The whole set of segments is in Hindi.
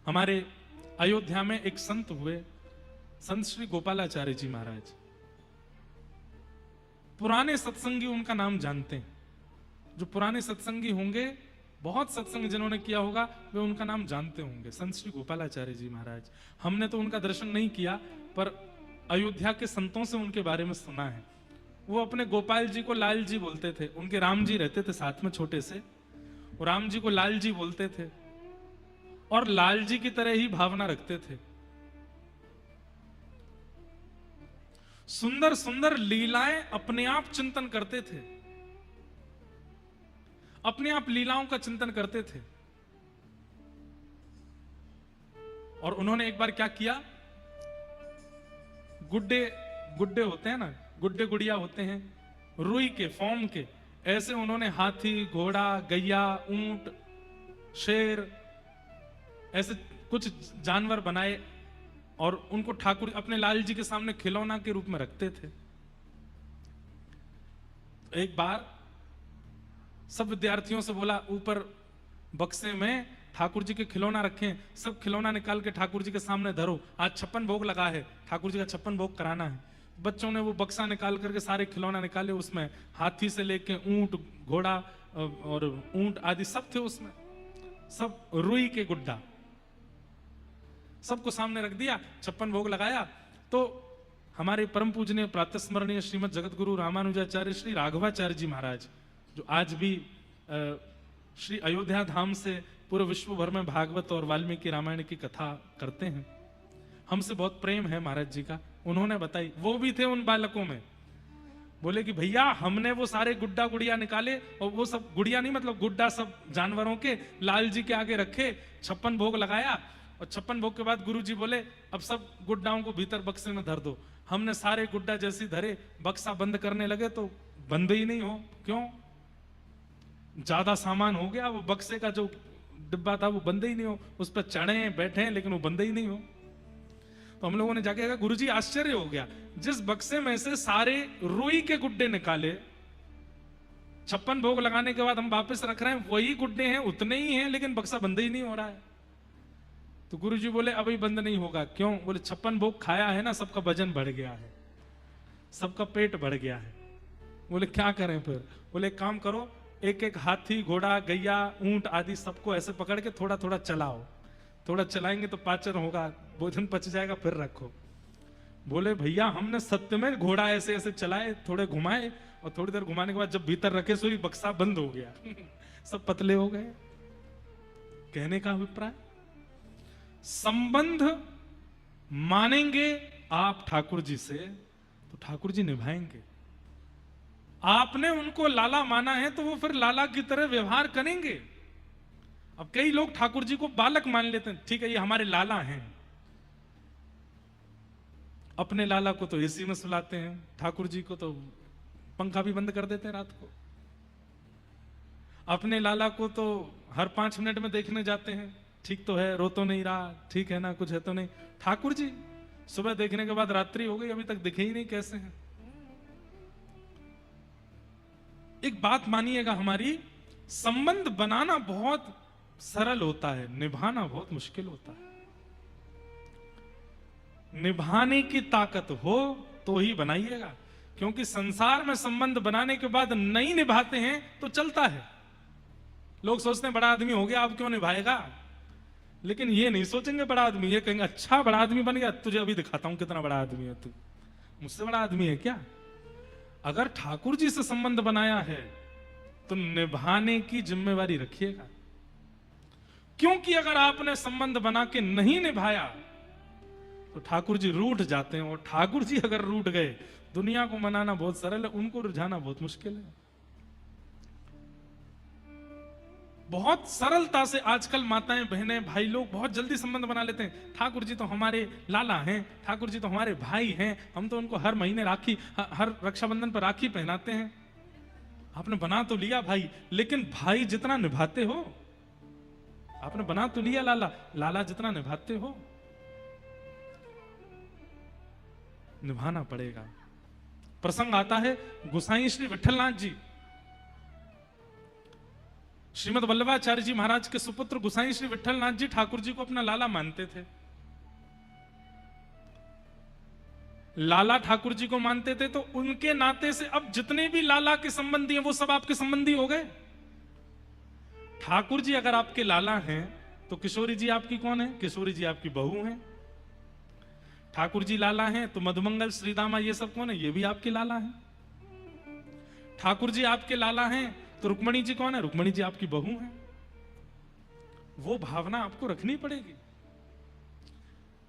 हमारे अयोध्या में एक संत हुए, संत श्री गोपालाचार्य जी महाराज। पुराने सत्संगी उनका नाम जानते हैं। जो पुराने सत्संगी होंगे, बहुत सत्संग जिन्होंने किया होगा, वे उनका नाम जानते होंगे, संत श्री गोपालाचार्य जी महाराज। हमने तो उनका दर्शन नहीं किया, पर अयोध्या के संतों से उनके बारे में सुना है। वो अपने गोपाल जी को लाल जी बोलते थे। उनके राम जी रहते थे साथ में छोटे से, राम जी को लाल जी बोलते थे और लाल जी की तरह ही भावना रखते थे। सुंदर सुंदर लीलाएं अपने आप चिंतन करते थे, अपने आप लीलाओं का चिंतन करते थे। और उन्होंने एक बार क्या किया, गुड्डे गुड्डे होते हैं ना, गुड्डे गुड़िया होते हैं रुई के फॉर्म के, ऐसे उन्होंने हाथी, घोड़ा, गैया, ऊंट, शेर, ऐसे कुछ जानवर बनाए और उनको ठाकुर अपने लाल जी के सामने खिलौना के रूप में रखते थे। एक बार सब विद्यार्थियों से बोला, ऊपर बक्से में ठाकुर जी के खिलौना रखें, सब खिलौना निकाल के ठाकुर जी के सामने धरो, आज 56 भोग लगा है, ठाकुर जी का 56 भोग कराना है। बच्चों ने वो बक्सा निकाल करके सारे खिलौना निकाले, उसमें हाथी से लेके ऊंट, घोड़ा और ऊंट आदि सब थे उसमें, सब रुई के गुड्डा, सबको सामने रख दिया, 56 भोग लगाया। तो हमारे परम पूजनीय प्रातस्मरणीय श्रीमद जगत गुरु रामानुजाचार्य श्री राघवाचार्य जी महाराज, जो आज भी श्री अयोध्या धाम से पूरे विश्व भर में भागवत और वाल्मीकि रामायण की कथा करते हैं, हमसे बहुत प्रेम है महाराज जी का। उन्होंने बताई, वो भी थे उन बालकों में, बोले कि भैया हमने वो सारे गुड्डा गुड़िया निकाले और वो सब गुड़िया नहीं मतलब गुड्डा सब जानवरों के लाल जी के आगे रखे, 56 भोग लगाया और 56 भोग के बाद गुरु जी बोले अब सब गुड्डाओं को भीतर बक्से में धर दो। हमने सारे गुड्डा जैसे धरे, बक्सा बंद करने लगे तो बंद ही नहीं हो। क्यों? ज्यादा सामान हो गया, वो बक्से का जो डिब्बा था वो बंद ही नहीं हो, उस पर चढ़े बैठे लेकिन वो बंद ही नहीं हो। तो हम लोगों ने जाके कहा, गुरुजी आश्चर्य हो गया, जिस बक्से में से सारे रुई के गुड्डे निकाले, 56 भोग लगाने के बाद हम वापस रख रहे हैं, वही गुड्डे हैं, उतने ही हैं, लेकिन बक्सा बंद ही नहीं हो रहा है। तो गुरुजी बोले अभी बंद नहीं होगा। क्यों? बोले 56 भोग खाया है ना, सबका वजन बढ़ गया है, सबका पेट बढ़ गया है। बोले क्या करें फिर? बोले काम करो, एक एक हाथी, घोड़ा, गैया, ऊंट आदि सबको ऐसे पकड़ के थोड़ा थोड़ा चलाओ, थोड़ा चलाएंगे तो पाचन होगा, भोजन पच जाएगा, फिर रखो। बोले भैया हमने सत्य में घोड़ा ऐसे ऐसे चलाए, थोड़े घुमाए और थोड़ी देर घुमाने के बाद जब भीतर रखे सो ही बक्सा बंद हो गया सब पतले हो गए। कहने का अभिप्राय, संबंध मानेंगे आप ठाकुर जी से तो ठाकुर जी निभाएंगे। आपने उनको लाला माना है तो वो फिर लाला की तरह व्यवहार करेंगे। अब कई लोग ठाकुर जी को बालक मान लेते हैं, ठीक है ये हमारे लाला हैं, अपने लाला को तो एसी में सुलाते हैं, ठाकुर जी को तो पंखा भी बंद कर देते हैं रात को, अपने लाला को तो हर 5 मिनट में देखने जाते हैं, ठीक तो है, रो तो नहीं रहा, ठीक है ना, कुछ है तो नहीं। ठाकुर जी सुबह देखने के बाद रात्रि हो गई, अभी तक दिखे ही नहीं कैसे हैं। एक बात मानिएगा, हमारी संबंध बनाना बहुत सरल होता है, निभाना बहुत मुश्किल होता है। निभाने की ताकत हो तो ही बनाइएगा, क्योंकि संसार में संबंध बनाने के बाद नहीं निभाते हैं तो चलता है। लोग सोचते हैं बड़ा आदमी हो गया अब क्यों निभाएगा, लेकिन ये नहीं सोचेंगे बड़ा आदमी, ये कहेंगे अच्छा बड़ा आदमी बन गया, तुझे अभी दिखाता हूं कितना बड़ा आदमी है तू, मुझसे बड़ा आदमी है क्या। अगर ठाकुर जी से संबंध बनाया है तो निभाने की जिम्मेवारी रखिएगा, क्योंकि अगर आपने संबंध बना के नहीं निभाया तो ठाकुर जी रूठ जाते हैं, और ठाकुर जी अगर रूठ गए, दुनिया को मनाना बहुत सरल है, उनको रुझाना बहुत मुश्किल है। बहुत सरलता से आजकल माताएं, बहनें, भाई लोग बहुत जल्दी संबंध बना लेते हैं। ठाकुर जी तो हमारे लाला हैं, ठाकुर जी तो हमारे भाई हैं, हम तो उनको हर महीने राखी, हर रक्षाबंधन पर राखी पहनाते हैं। आपने बना तो लिया भाई, लेकिन भाई जितना निभाते हो, आपने बना तो लिया लाला, लाला जितना निभाते हो निभाना पड़ेगा। प्रसंग आता है, गोसाई श्री विठलनाथ जी श्रीमद वल्लभाचार्य जी महाराज के सुपुत्र गुसाई श्री विट्ठलनाथ जी ठाकुर जी को अपना लाला मानते थे। लाला ठाकुर जी को मानते थे, तो उनके नाते से अब जितने भी लाला के संबंधी हैं वो सब आपके संबंधी हो गए। ठाकुर जी अगर आपके लाला हैं तो किशोरी जी आपकी कौन है? किशोरी जी आपकी बहू हैं। ठाकुर जी लाला हैं तो मधुमंगल श्रीदामा ये सब कौन है? ये भी आपके लाला हैं। ठाकुर जी आपके लाला हैं तो रुक्मणी जी कौन है? रुक्मणी जी आपकी बहू हैं। वो भावना आपको रखनी पड़ेगी।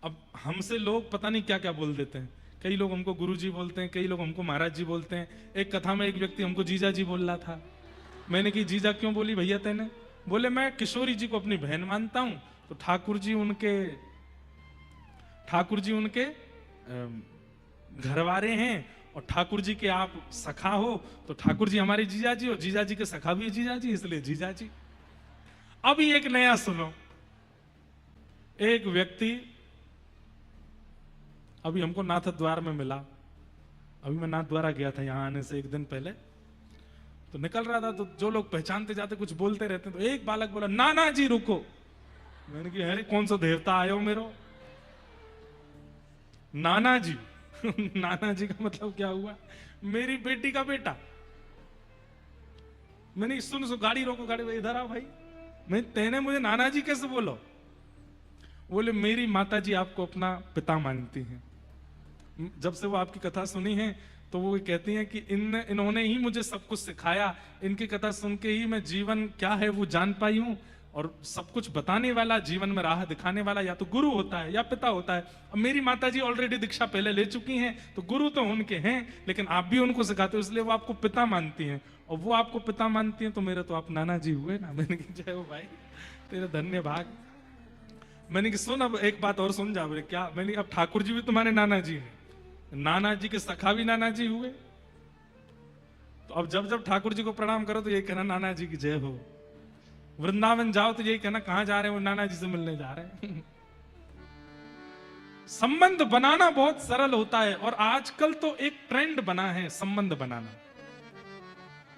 अब हमसे लोग पता नहीं क्या क्या बोल देते हैं। कई लोग हमको गुरु जी बोलते हैं, कई लोग हमको महाराज जी बोलते हैं। एक कथा में एक व्यक्ति हमको जीजा जी बोल रहा था। मैंने कि जीजा क्यों बोली भैया तेने? बोले मैं किशोरी जी को अपनी बहन मानता हूं, तो ठाकुर जी उनके घरवारे हैं, और ठाकुर जी के आप सखा हो, तो ठाकुर जी हमारे जीजा जी, और जीजा जी के सखा भी जीजा जी, इसलिए जीजा जी। अभी एक नया सुनो। एक व्यक्ति अभी हमको नाथ द्वार में मिला। अभी मैं नाथ द्वारा गया था यहां आने से एक दिन पहले, तो निकल रहा था, तो जो लोग पहचानते जाते कुछ बोलते रहते, तो एक बालक बोला नाना जी रुको। मैंने कहा अरे कौन सा देवता आयो मेरो? नाना जी नाना जी का मतलब क्या हुआ? मेरी बेटी का बेटा। मैंने सुन गाड़ी रोको, गाड़ी इधर आ भाई। मैं तेने मुझे नाना जी कैसे बोलो? बोले मेरी माता जी आपको अपना पिता मानती हैं। जब से वो आपकी कथा सुनी है तो वो कहती हैं कि इन्होंने ही मुझे सब कुछ सिखाया। इनकी कथा सुन के ही मैं जीवन क्या है वो जान पाई हूं। और सब कुछ बताने वाला, जीवन में राह दिखाने वाला या तो गुरु होता है या पिता होता है। अब मेरी माता जी ऑलरेडी दीक्षा पहले ले चुकी हैं, तो गुरु तो उनके हैं, लेकिन आप भी उनको सिखाते हो, इसलिए वो आपको पिता मानती हैं। और वो आपको पिता मानती हैं तो मेरे तो आप नाना जी हुए ना। मैंने कहा जय हो भाई, तेरा धन्य भाग। मैंने कहा सुन अब एक बात और सुन जा। बोले क्या? मैंने अब ठाकुर जी भी तुम्हारे नाना जी हैं, नाना जी के सखा भी नाना जी हुए। तो अब जब जब ठाकुर जी को प्रणाम करो तो यही कहना नाना जी की जय हो। वृंदावन जाओ तो यही कहना कहां जा रहे हैं? वो नाना जी से मिलने जा रहे हैं। संबंध बनाना बहुत सरल होता है, और आजकल तो एक ट्रेंड बना है संबंध बनाना।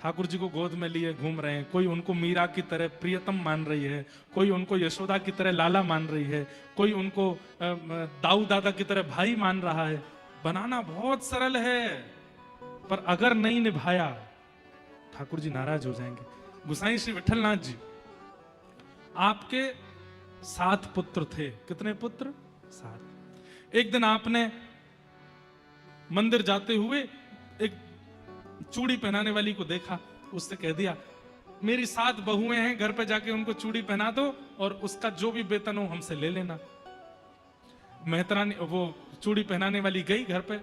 ठाकुर जी को गोद में लिए घूम रहे हैं, कोई उनको मीरा की तरह प्रियतम मान रही है, कोई उनको यशोदा की तरह लाला मान रही है, कोई उनको दाऊ दादा की तरह भाई मान रहा है। बनाना बहुत सरल है, पर अगर नहीं निभाया ठाकुर जी नाराज हो जाएंगे। गुसाई श्री विट्ठलनाथ जी आपके 7 पुत्र थे। कितने पुत्र? 7। एक दिन आपने मंदिर जाते हुए एक चूड़ी पहनाने वाली को देखा, उससे कह दिया मेरी 7 बहुएं हैं, घर पे जाके उनको चूड़ी पहना दो और उसका जो भी वेतन हो हमसे ले लेना। मेहतरानी वो चूड़ी पहनाने वाली गई घर पे,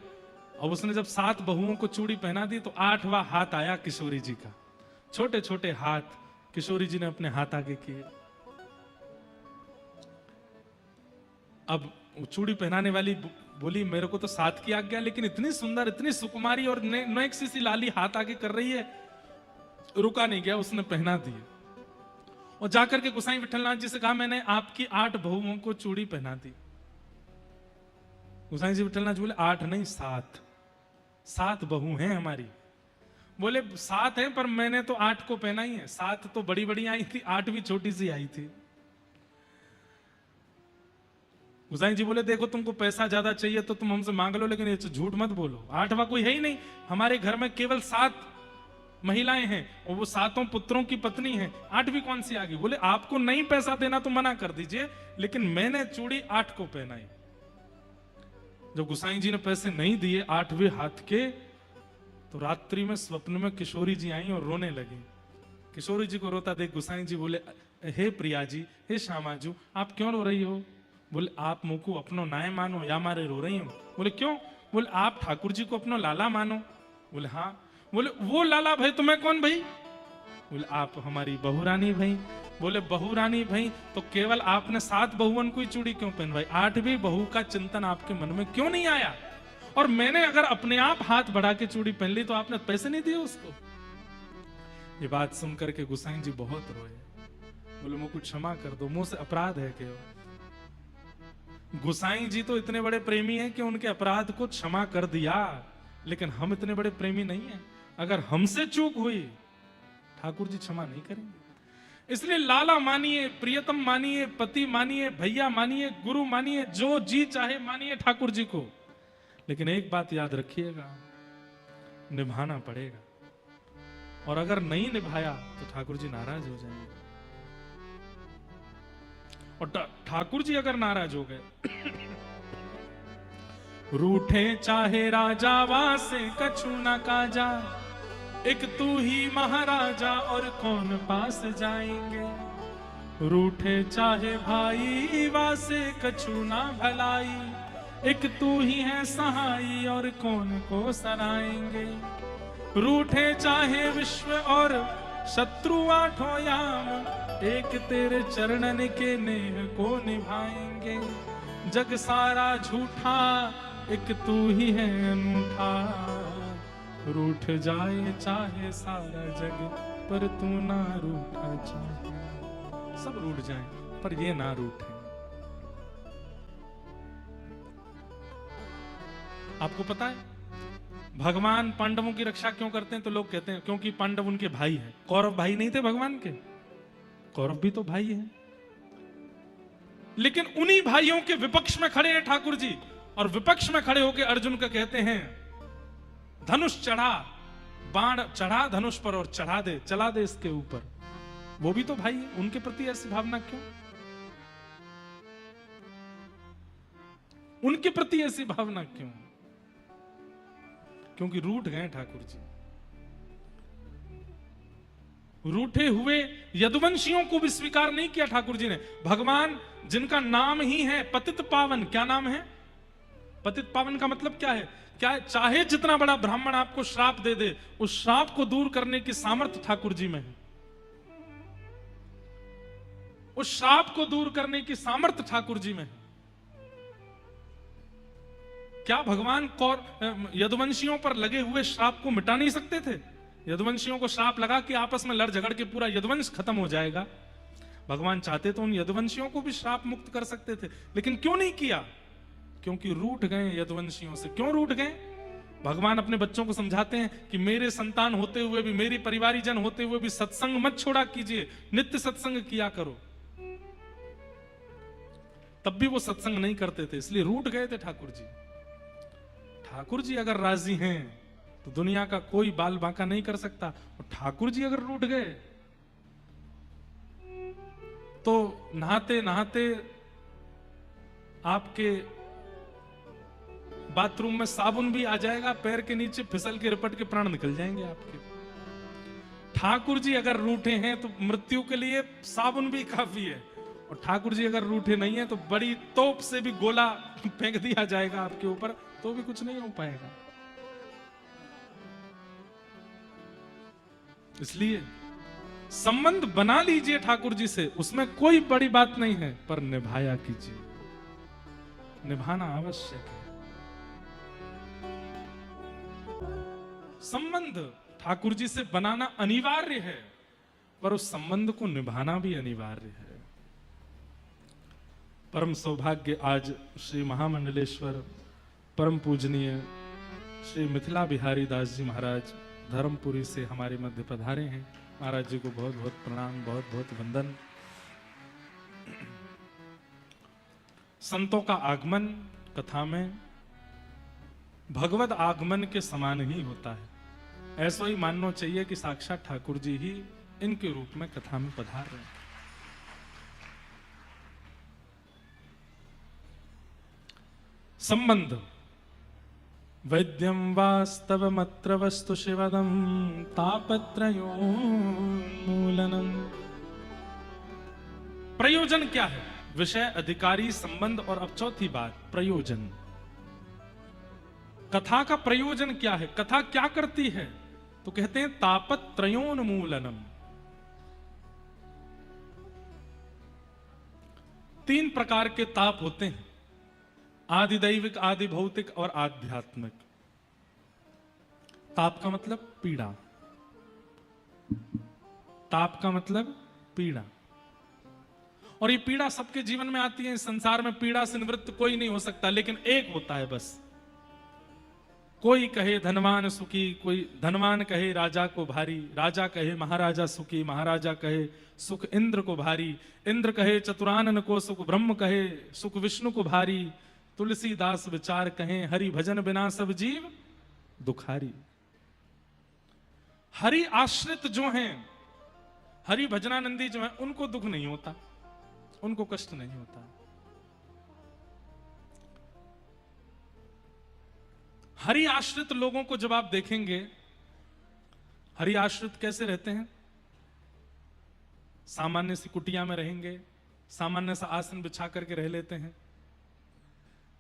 और उसने जब 7 बहुओं को चूड़ी पहना दी तो 8वां हाथ आया किशोरी जी का। छोटे छोटे हाथ किशोरी जी ने अपने हाथ आगे किए। अब चूड़ी पहनाने वाली बोली मेरे को तो 7 की आज्ञा, लेकिन इतनी सुंदर, इतनी सुकुमारी और नेक सी लाली हाथ आगे कर रही है। रुका नहीं गया, उसने पहना दिए और जाकर के गुसाई विट्ठलनाथ जी से कहा मैंने आपकी 8 बहुओं को चूड़ी पहना दी। गुसाई जी विट्ठलनाथ जी बोले 8 नहीं 7 बहू हैं हमारी। बोले 7 हैं पर मैंने तो 8 को पहना ही है। 7 तो बड़ी बड़ी आई थी, 8वीं छोटी सी आई थी। गुसाई जी बोले देखो तुमको पैसा ज्यादा चाहिए तो तुम हमसे मांग लो, लेकिन ये झूठ मत बोलो। 8वां कोई है ही नहीं, हमारे घर में केवल 7 महिलाएं हैं और वो 7 पुत्रों की पत्नी हैं, 8वीं कौन सी आ गई? बोले आपको नहीं पैसा देना तो मना कर दीजिए, लेकिन मैंने चूड़ी 8 को पहनाई। जब गुसाई जी ने पैसे नहीं दिए 8वें हाथ के, तो रात्रि में स्वप्न में किशोरी जी आई और रोने लगी। किशोरी जी को रोता देख गुसाई जी बोले हे प्रिया जी, हे श्यामा जी, आप क्यों रो रही हो? बोले आप मुझको अपनो नाय मानो या मारे रो रही हूं। बोले क्यों? बोले आप ठाकुर जी को अपनो लाला मानो। बोले हाँ। बोले वो लाला भाई तुम्हें कौन भाई? बोले आप हमारी बहुरानी भाई। बोले बहुरानी भाई तो केवल आपने 7 बहुओं को ही चूड़ी क्यों पहनवाई? 8वीं बहू का चिंतन आपके मन में क्यों नहीं आया? और मैंने अगर अपने आप हाथ बढ़ा के चूड़ी पहन ली तो आपने पैसे नहीं दिए उसको। ये बात सुनकर के गुसाई जी बहुत रोए। बोले मुझको क्षमा कर दो, मुंह से अपराध है क्यों? गुसाई जी तो इतने बड़े प्रेमी हैं कि उनके अपराध को क्षमा कर दिया, लेकिन हम इतने बड़े प्रेमी नहीं हैं। अगर हमसे चूक हुई ठाकुर जी क्षमा नहीं करेंगे। इसलिए लाला मानिए, प्रियतम मानिए, पति मानिए, भैया मानिए, गुरु मानिए, जो जी चाहे मानिए ठाकुर जी को, लेकिन एक बात याद रखिएगा, निभाना पड़ेगा। और अगर नहीं निभाया तो ठाकुर जी नाराज हो जाएंगे। और ठाकुर जी अगर नाराज हो गए, रूठे चाहे राजा वासे कछु न काजा, एक तू ही महाराजा और कौन पास जाएंगे। रूठे चाहे भाई वासे कछु ना भलाई, एक तू ही है सहाई और कौन को सराएंगे। रूठे चाहे विश्व और शत्रु आठों याम, एक तेरे चरणन के नेह को निभाएंगे। जग सारा झूठा एक तू ही है अनूठा, रूठ जाए चाहे सारा जग पर तू ना रूठा चाहे। सब रूठ जाए पर ये ना रूठे। आपको पता है भगवान पांडवों की रक्षा क्यों करते हैं? तो लोग कहते हैं क्योंकि पांडव उनके भाई हैं। कौरव भाई नहीं थे भगवान के? कौरव भी तो भाई हैं, लेकिन उन्हीं भाइयों के विपक्ष में खड़े हैं ठाकुर जी, और विपक्ष में खड़े होकर अर्जुन का कहते हैं धनुष चढ़ा, बाण चढ़ा धनुष पर और चढ़ा दे, चला दे इसके ऊपर। वो भी तो भाई है, उनके प्रति ऐसी भावना क्यों? उनके प्रति ऐसी भावना क्यों? क्योंकि रूठ गए ठाकुर जी। रूठे हुए यदुवंशियों को भी स्वीकार नहीं किया ठाकुर जी ने। भगवान जिनका नाम ही है पतित पावन, क्या नाम है? पतित पावन का मतलब क्या है? क्या है? चाहे जितना बड़ा ब्राह्मण आपको श्राप दे दे, उस श्राप को दूर करने की सामर्थ्य ठाकुर जी में है। उस श्राप को दूर करने की सामर्थ्य ठाकुर जी में है। क्या भगवान यदुवंशियों पर लगे हुए श्राप को मिटा नहीं सकते थे? यदुवंशियों को श्राप लगा कि आपस में लड़ झगड़ के पूरा यदुवंश खत्म हो जाएगा। भगवान चाहते तो उन यदुवंशियों को भी श्राप मुक्त कर सकते थे, लेकिन क्यों नहीं किया? क्योंकि रूठ गए यदुवंशियों से। क्यों रूठ गए? भगवान अपने बच्चों को समझाते हैं कि मेरे संतान होते हुए भी, मेरी परिवारी जन होते हुए भी सत्संग मत छोड़ा कीजिए, नित्य सत्संग किया करो। तब भी वो सत्संग नहीं करते थे, इसलिए रूठ गए थे ठाकुर जी। ठाकुर जी अगर राजी हैं तो दुनिया का कोई बाल बांका नहीं कर सकता। और ठाकुर जी अगर रूठ गए तो नहाते नहाते आपके बाथरूम में साबुन भी आ जाएगा, पैर के नीचे फिसल के रिपट के प्राण निकल जाएंगे आपके। ठाकुर जी अगर रूठे हैं तो मृत्यु के लिए साबुन भी काफी है, और ठाकुर जी अगर रूठे नहीं है तो बड़ी तोप से भी गोला फेंक दिया जाएगा आपके ऊपर, तो भी कुछ नहीं हो पाएगा। इसलिए संबंध बना लीजिए ठाकुर जी से, उसमें कोई बड़ी बात नहीं है, पर निभाया कीजिए। निभाना आवश्यक है। संबंध ठाकुर जी से बनाना अनिवार्य है, पर उस संबंध को निभाना भी अनिवार्य है। परम सौभाग्य आज श्री महामंडलेश्वर परम पूजनीय श्री मिथिला बिहारी दास जी महाराज धर्मपुरी से हमारे मध्य पधारे हैं। महाराज जी को बहुत बहुत प्रणाम, बहुत बहुत वंदन। संतों का आगमन कथा में भगवत आगमन के समान ही होता है। ऐसा ही मानना चाहिए कि साक्षात ठाकुर जी ही इनके रूप में कथा में पधार रहे हैं। संबंध वैद्यम वास्तवमत्र वस्तु शिवदम तापत्रयोन्मूलनम। प्रयोजन क्या है? विषय, अधिकारी, संबंध, और अब चौथी बात प्रयोजन। कथा का प्रयोजन क्या है? कथा क्या करती है? तो कहते हैं तापत्रयोन्मूलनम। 3 प्रकार के ताप होते हैं, आदि दैविक, आदि भौतिक और आध्यात्मिक। ताप का मतलब पीड़ा। ताप का मतलब पीड़ा। और ये पीड़ा सबके जीवन में आती है। इस संसार में पीड़ा से निवृत्त कोई नहीं हो सकता, लेकिन एक होता है बस, कोई कहे धनवान सुखी, कोई धनवान कहे राजा को भारी, राजा कहे महाराजा सुखी, महाराजा कहे सुख इंद्र को भारी, इंद्र कहे चतुरानन को सुख, ब्रह्म कहे सुख विष्णु को भारी, तुलसीदास विचार कहे हरि भजन बिना सब जीव दुखारी। हरि आश्रित जो हैं, हरि भजनानंदी जो हैं, उनको दुख नहीं होता, उनको कष्ट नहीं होता। हरि आश्रित लोगों को जब आप देखेंगे, हरि आश्रित कैसे रहते हैं? सामान्य सी कुटिया में रहेंगे, सामान्य सा आसन बिछा करके रह लेते हैं,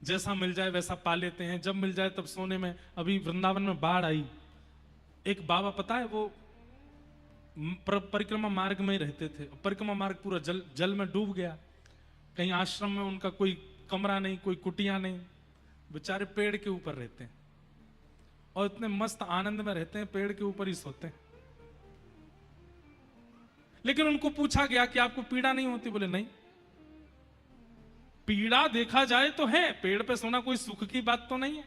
जैसा मिल जाए वैसा पा लेते हैं, जब मिल जाए तब सोने में। अभी वृंदावन में बाढ़ आई, एक बाबा पता है वो परिक्रमा मार्ग में ही रहते थे, परिक्रमा मार्ग पूरा जल में डूब गया। कहीं आश्रम में उनका कोई कमरा नहीं, कोई कुटिया नहीं, बेचारे पेड़ के ऊपर रहते हैं और इतने मस्त आनंद में रहते हैं, पेड़ के ऊपर ही सोते हैं। लेकिन उनको पूछा गया कि आपको पीड़ा नहीं होती? बोले नहीं। पीड़ा देखा जाए तो है, पेड़ पे सोना कोई सुख की बात तो नहीं है,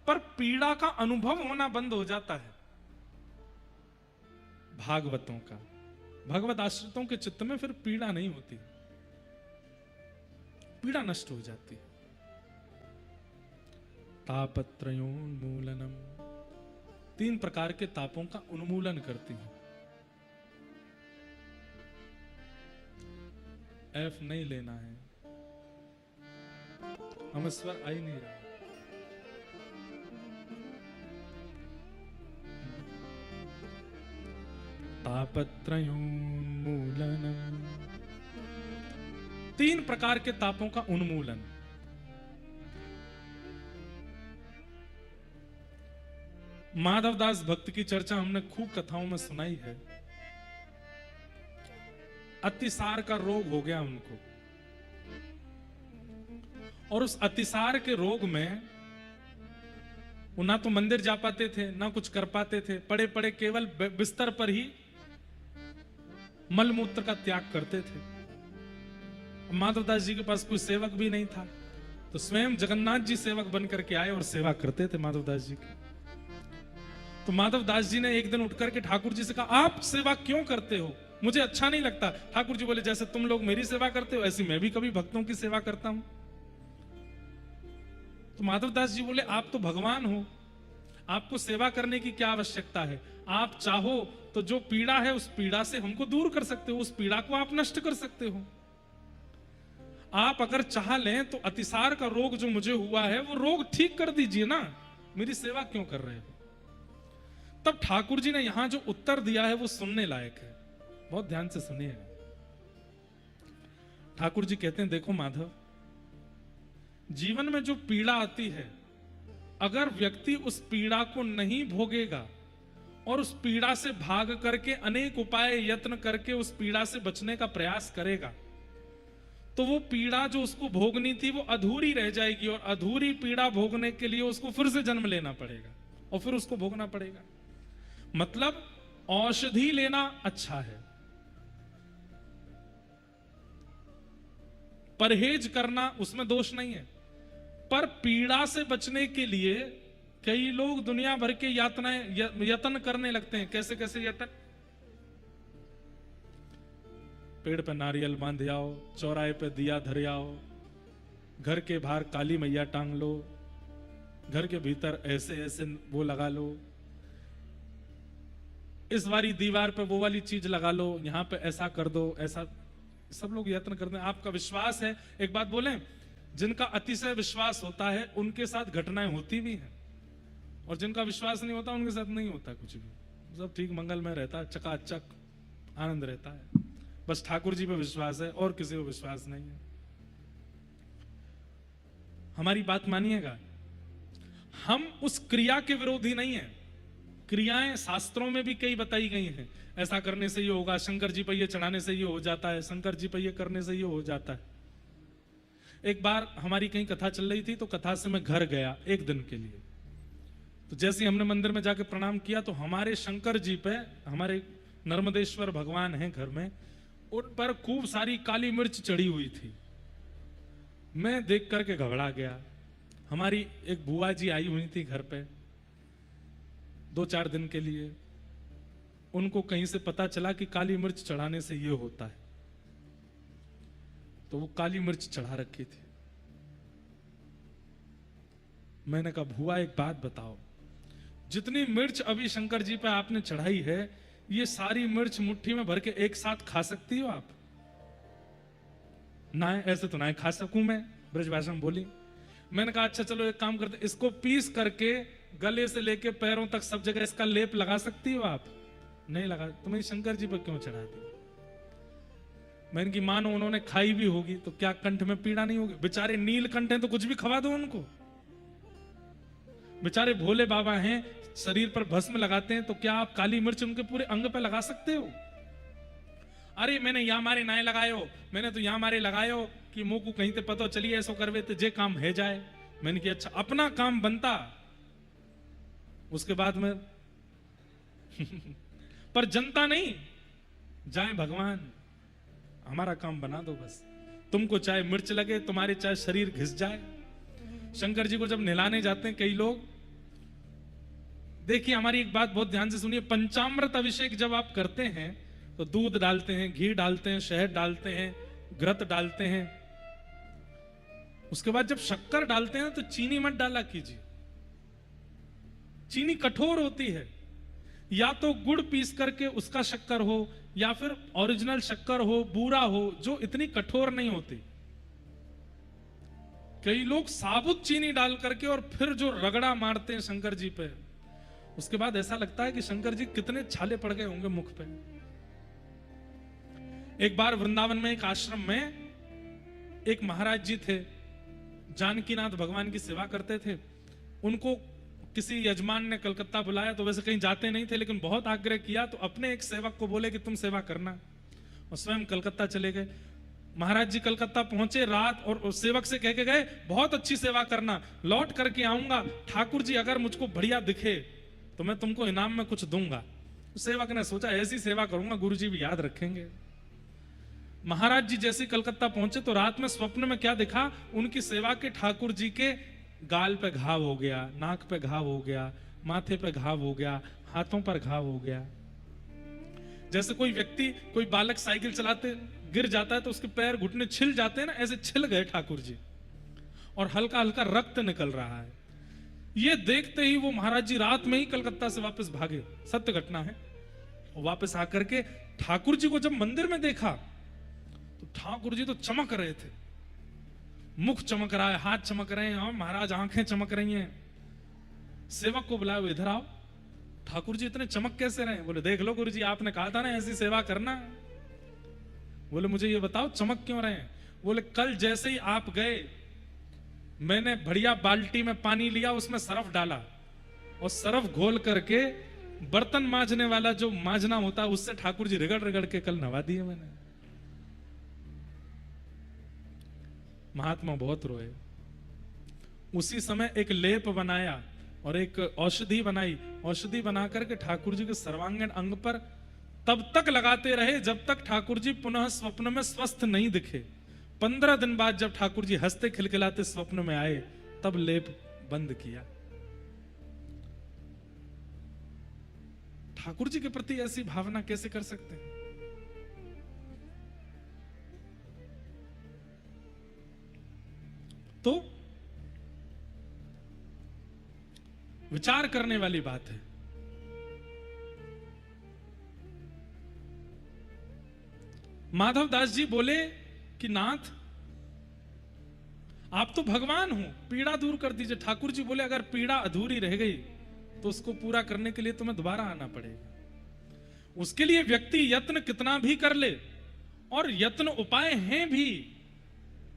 पर पीड़ा का अनुभव होना बंद हो जाता है भागवतों का। भगवत आश्रितों के चित्त में फिर पीड़ा नहीं होती, पीड़ा नष्ट हो जाती है। तापत्रयोन्मूलनम, 3 प्रकार के तापों का उन्मूलन करती है। एफ नहीं लेना है, हम स्वर आ ही नहीं रहा। तापत्रयोन्मूलनम, 3 प्रकार के तापों का उन्मूलन। माधवदास भक्त की चर्चा हमने खूब कथाओं में सुनाई है। अतिसार का रोग हो गया उनको, और उस अतिसार के रोग में वो ना तो मंदिर जा पाते थे, ना कुछ कर पाते थे, पड़े पड़े केवल बिस्तर पर ही मलमूत्र का त्याग करते थे। माधवदास जी के पास कोई सेवक भी नहीं था, तो स्वयं जगन्नाथ जी सेवक बन करके आए और सेवा करते थे माधवदास जी की। तो माधवदास जी ने एक दिन उठ करके ठाकुर जी से कहा, आप सेवा क्यों करते हो? मुझे अच्छा नहीं लगता। ठाकुर जी बोले, जैसे तुम लोग मेरी सेवा करते हो ऐसी मैं भी कभी भक्तों की सेवा करता हूं। तो माधवदास जी बोले, आप तो भगवान हो, आपको सेवा करने की क्या आवश्यकता है? आप चाहो तो जो पीड़ा है उस पीड़ा से हमको दूर कर सकते हो, उस पीड़ा को आप नष्ट कर सकते हो। आप अगर चाह लें तो अतिसार का रोग जो मुझे हुआ है वो रोग ठीक कर दीजिए ना, मेरी सेवा क्यों कर रहे हो? तब ठाकुर जी ने यहां जो उत्तर दिया है वो सुनने लायक है, बहुत ध्यान से सुनिएगा। ठाकुर जी कहते हैं, देखो माधव, जीवन में जो पीड़ा आती है, अगर व्यक्ति उस पीड़ा को नहीं भोगेगा और उस पीड़ा से भाग करके अनेक उपाय यत्न करके उस पीड़ा से बचने का प्रयास करेगा, तो वो पीड़ा जो उसको भोगनी थी वो अधूरी रह जाएगी, और अधूरी पीड़ा भोगने के लिए उसको फिर से जन्म लेना पड़ेगा और फिर उसको भोगना पड़ेगा। मतलब औषधि लेना अच्छा है, परहेज करना उसमें दोष नहीं है, पर पीड़ा से बचने के लिए कई लोग दुनिया भर के यत्न करने लगते हैं। कैसे कैसे यत्न? पेड़ पे नारियल बांध आओ, चौराहे पे दिया धर आओ, घर के बाहर काली मैया टांग लो, घर के भीतर ऐसे ऐसे वो लगा लो, इस वाली दीवार पे वो वाली चीज लगा लो, यहां पे ऐसा कर दो, ऐसा। सब लोग यत्न करते हैं। आपका विश्वास है, एक बात बोलें, जिनका अतिशय विश्वास होता है उनके साथ घटनाएं होती भी हैं, और जिनका विश्वास नहीं होता उनके साथ नहीं होता कुछ भी, सब ठीक मंगल में रहता है, चकाचक आनंद रहता है। बस ठाकुर जी पे विश्वास है और किसी को विश्वास नहीं है। हमारी बात मानिएगा, हम उस क्रिया के विरोधी नहीं है। क्रियाएं शास्त्रों में भी कई बताई गई हैं, ऐसा करने से ये होगा, शंकर जी पे ये चढ़ाने से ये हो जाता है, शंकर जी पे ये करने से ये हो जाता है। एक बार हमारी कहीं कथा चल रही थी, तो कथा से मैं घर गया एक दिन के लिए। तो जैसे हमने मंदिर में जाके प्रणाम किया, तो हमारे शंकर जी पे, हमारे नर्मदेश्वर भगवान हैं घर में, उन पर खूब सारी काली मिर्च चढ़ी हुई थी। मैं देख करके घबरा गया। हमारी एक बुआ जी आई हुई थी घर पे 2-4 दिन के लिए। उनको कहीं से पता चला कि काली मिर्च चढ़ाने से ये होता है, तो वो काली मिर्च चढ़ा रखी थी। मैंने कहा बुआ एक बात बताओ, जितनी मिर्च अभी शंकर जी पे आपने चढ़ाई है, ये सारी मिर्च मुट्ठी में भर के एक साथ खा सकती हो आप? ना ऐसे तो ना खा सकूं मैं, ब्रजभाषा में बोली। मैंने कहा अच्छा चलो एक काम करते, इसको पीस करके गले से लेके पैरों तक सब जगह इसका लेप लगा सकती हो आप? नहीं लगा। तो मैं शंकर जी पर क्यों चढ़ा दी? मैंने की मानो उन्होंने खाई भी होगी तो क्या कंठ में पीड़ा नहीं होगी? बेचारे नीलकंठ हैं तो कुछ भी खवा दो उनको। बेचारे भोले बाबा हैं, शरीर पर भस्म लगाते हैं, तो क्या आप काली मिर्च उनके पूरे अंग पे लगा सकते हो? अरे मैंने यहाँ मारे नाए लगायो, मैंने तो यहाँ मारे लगायो कि मुंह को कहीं ते पता चलिए ऐसा करवे तो जे काम है जाए। मैंने कि अच्छा अपना काम बनता, उसके बाद में पर जनता नहीं जाए भगवान, हमारा काम बना दो बस। तुमको चाहे मिर्च लगे, तुम्हारे चाहे शरीर घिस जाए। शंकर जी को जब नहलाने जाते हैं कई लोग, देखिए हमारी एक बात बहुत ध्यान से सुनिए, पंचामृत अभिषेक जब आप करते हैं तो दूध डालते हैं, घी डालते हैं, शहद डालते हैं, घृत डालते हैं। उसके बाद जब शक्कर डालते हैं तो चीनी मत डाला कीजिए, चीनी कठोर होती है। या तो गुड़ पीस करके उसका शक्कर हो, या फिर ओरिजिनल शक्कर हो, बूरा हो, जो इतनी कठोर नहीं होती। कई लोग साबुत चीनी डाल करके और फिर जो रगड़ा मारते हैं शंकर जी पे, उसके बाद ऐसा लगता है कि शंकर जी कितने छाले पड़ गए होंगे मुख पे। एक बार वृंदावन में एक आश्रम में एक महाराज जी थे, जानकीनाथ भगवान की सेवा करते थे। उनको किसी यजमान ने कलकत्ता बुलाया, तो वैसे कहीं जाते नहीं थे, लेकिन बहुत आग्रह किया तो अपने एक सेवक को बोले कि तुम सेवा करना, और स्वयं कलकत्ता चले गए। महाराज जी कलकत्ता पहुंचे रात, और उस सेवक से कह के गए बहुत अच्छी सेवा करना, लौट करके आऊंगा, ठाकुर जी अगर मुझको बढ़िया दिखे तो मैं तुमको इनाम में कुछ दूंगा। सेवक ने सोचा ऐसी सेवा करूंगा गुरु जी भी याद रखेंगे। महाराज जी जैसे कलकत्ता पहुंचे तो रात में स्वप्न में क्या दिखा, उनकी सेवा के ठाकुर जी के गाल पे घाव हो गया, नाक पे घाव हो गया, माथे पे घाव हो गया, हाथों पर घाव हो गया। जैसे कोई व्यक्ति, कोई बालक साइकिल चलाते गिर जाता है तो उसके पैर घुटने छिल जाते हैं ना, ऐसे छिल गए ठाकुर जी, और हल्का हल्का रक्त निकल रहा है। ये देखते ही वो महाराज जी रात में ही कलकत्ता से वापस भागे, सत्य घटना है। वापस आकर के ठाकुर जी को जब मंदिर में देखा तो ठाकुर जी तो चमक रहे थे, मुख चमक रहा है, हाथ चमक रहे हैं, और महाराज आंखें चमक रही हैं। सेवक को बुलाया, इधर आओ, ठाकुर जी इतने चमक कैसे रहे? बोले देख लो गुरु जी, आपने कहा था ना ऐसी सेवा करना। बोले मुझे ये बताओ चमक क्यों रहे हैं? बोले कल जैसे ही आप गए, मैंने बढ़िया बाल्टी में पानी लिया, उसमें सरफ डाला, और सरफ घोल करके बर्तन मांजने वाला जो मांजना होता है उससे ठाकुर जी रगड़ रगड़ के कल नवा दिए मैंने। महात्मा बहुत रोए। उसी समय एक लेप बनाया और एक औषधि बनाई, औषधि बना करके ठाकुर जी के सर्वांगीण अंग पर तब तक लगाते रहे जब तक ठाकुर जी पुनः स्वप्न में स्वस्थ नहीं दिखे। 15 दिन बाद जब ठाकुर जी हंसते खिलखिलाते स्वप्न में आए, तब लेप बंद किया। ठाकुर जी के प्रति ऐसी भावना कैसे कर सकते हैं? तो विचार करने वाली बात है। माधव दास जी बोले कि नाथ आप तो भगवान हो, पीड़ा दूर कर दीजिए। ठाकुर जी बोले अगर पीड़ा अधूरी रह गई तो उसको पूरा करने के लिए तुम्हें दोबारा आना पड़ेगा। उसके लिए व्यक्ति यत्न कितना भी कर ले, और यत्न उपाय हैं भी,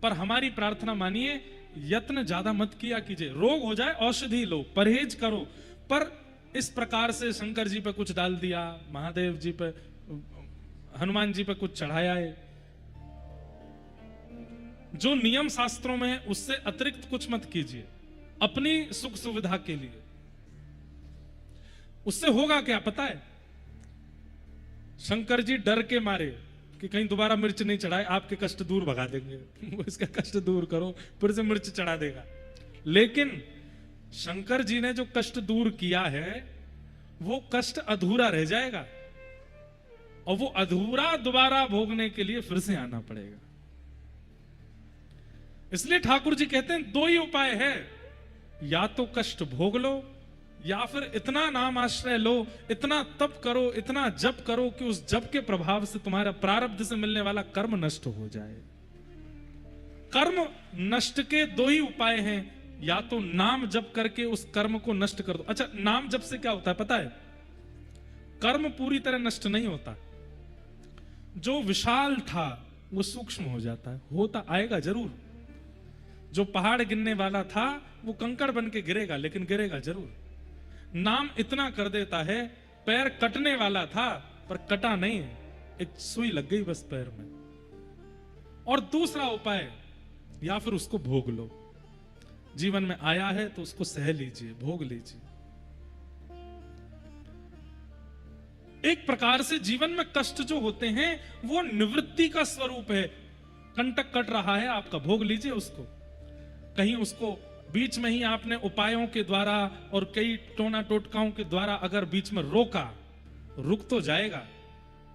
पर हमारी प्रार्थना मानिए यत्न ज्यादा मत किया कीजिए। रोग हो जाए औषधि लो, परहेज करो, पर इस प्रकार से शंकर जी पे कुछ डाल दिया, महादेव जी पे, हनुमान जी पे कुछ चढ़ाया है, जो नियम शास्त्रों में है उससे अतिरिक्त कुछ मत कीजिए अपनी सुख सुविधा के लिए। उससे होगा क्या पता है? शंकर जी डर के मारे कि कहीं दोबारा मिर्च नहीं चढ़ाए, आपके कष्ट दूर भगा देंगे। वो इसका कष्ट दूर करो, फिर से मिर्च चढ़ा देगा। लेकिन शंकर जी ने जो कष्ट दूर किया है वो कष्ट अधूरा रह जाएगा और वो अधूरा दोबारा भोगने के लिए फिर से आना पड़ेगा। इसलिए ठाकुर जी कहते हैं दो ही उपाय है, या तो कष्ट भोग लो या फिर इतना नाम आश्रय लो, इतना तप करो, इतना जप करो कि उस जप के प्रभाव से तुम्हारा प्रारब्ध से मिलने वाला कर्म नष्ट हो जाए। कर्म नष्ट के दो ही उपाय हैं, या तो नाम जप करके उस कर्म को नष्ट कर दो। अच्छा, नाम जप से क्या होता है पता है? कर्म पूरी तरह नष्ट नहीं होता, जो विशाल था वो सूक्ष्म हो जाता है, होता आएगा जरूर। जो पहाड़ गिरने वाला था वो कंकड़ बन के गिरेगा, लेकिन गिरेगा जरूर। नाम इतना कर देता है, पैर कटने वाला था पर कटा नहीं, एक सुई लग गई बस पैर में। और दूसरा उपाय, या फिर उसको भोग लो। जीवन में आया है तो उसको सह लीजिए, भोग लीजिए। एक प्रकार से जीवन में कष्ट जो होते हैं वो निवृत्ति का स्वरूप है। कंटक कट रहा है आपका, भोग लीजिए उसको। कहीं उसको बीच में ही आपने उपायों के द्वारा और कई टोना टोटकाओं के द्वारा अगर बीच में रोका, रुक तो जाएगा,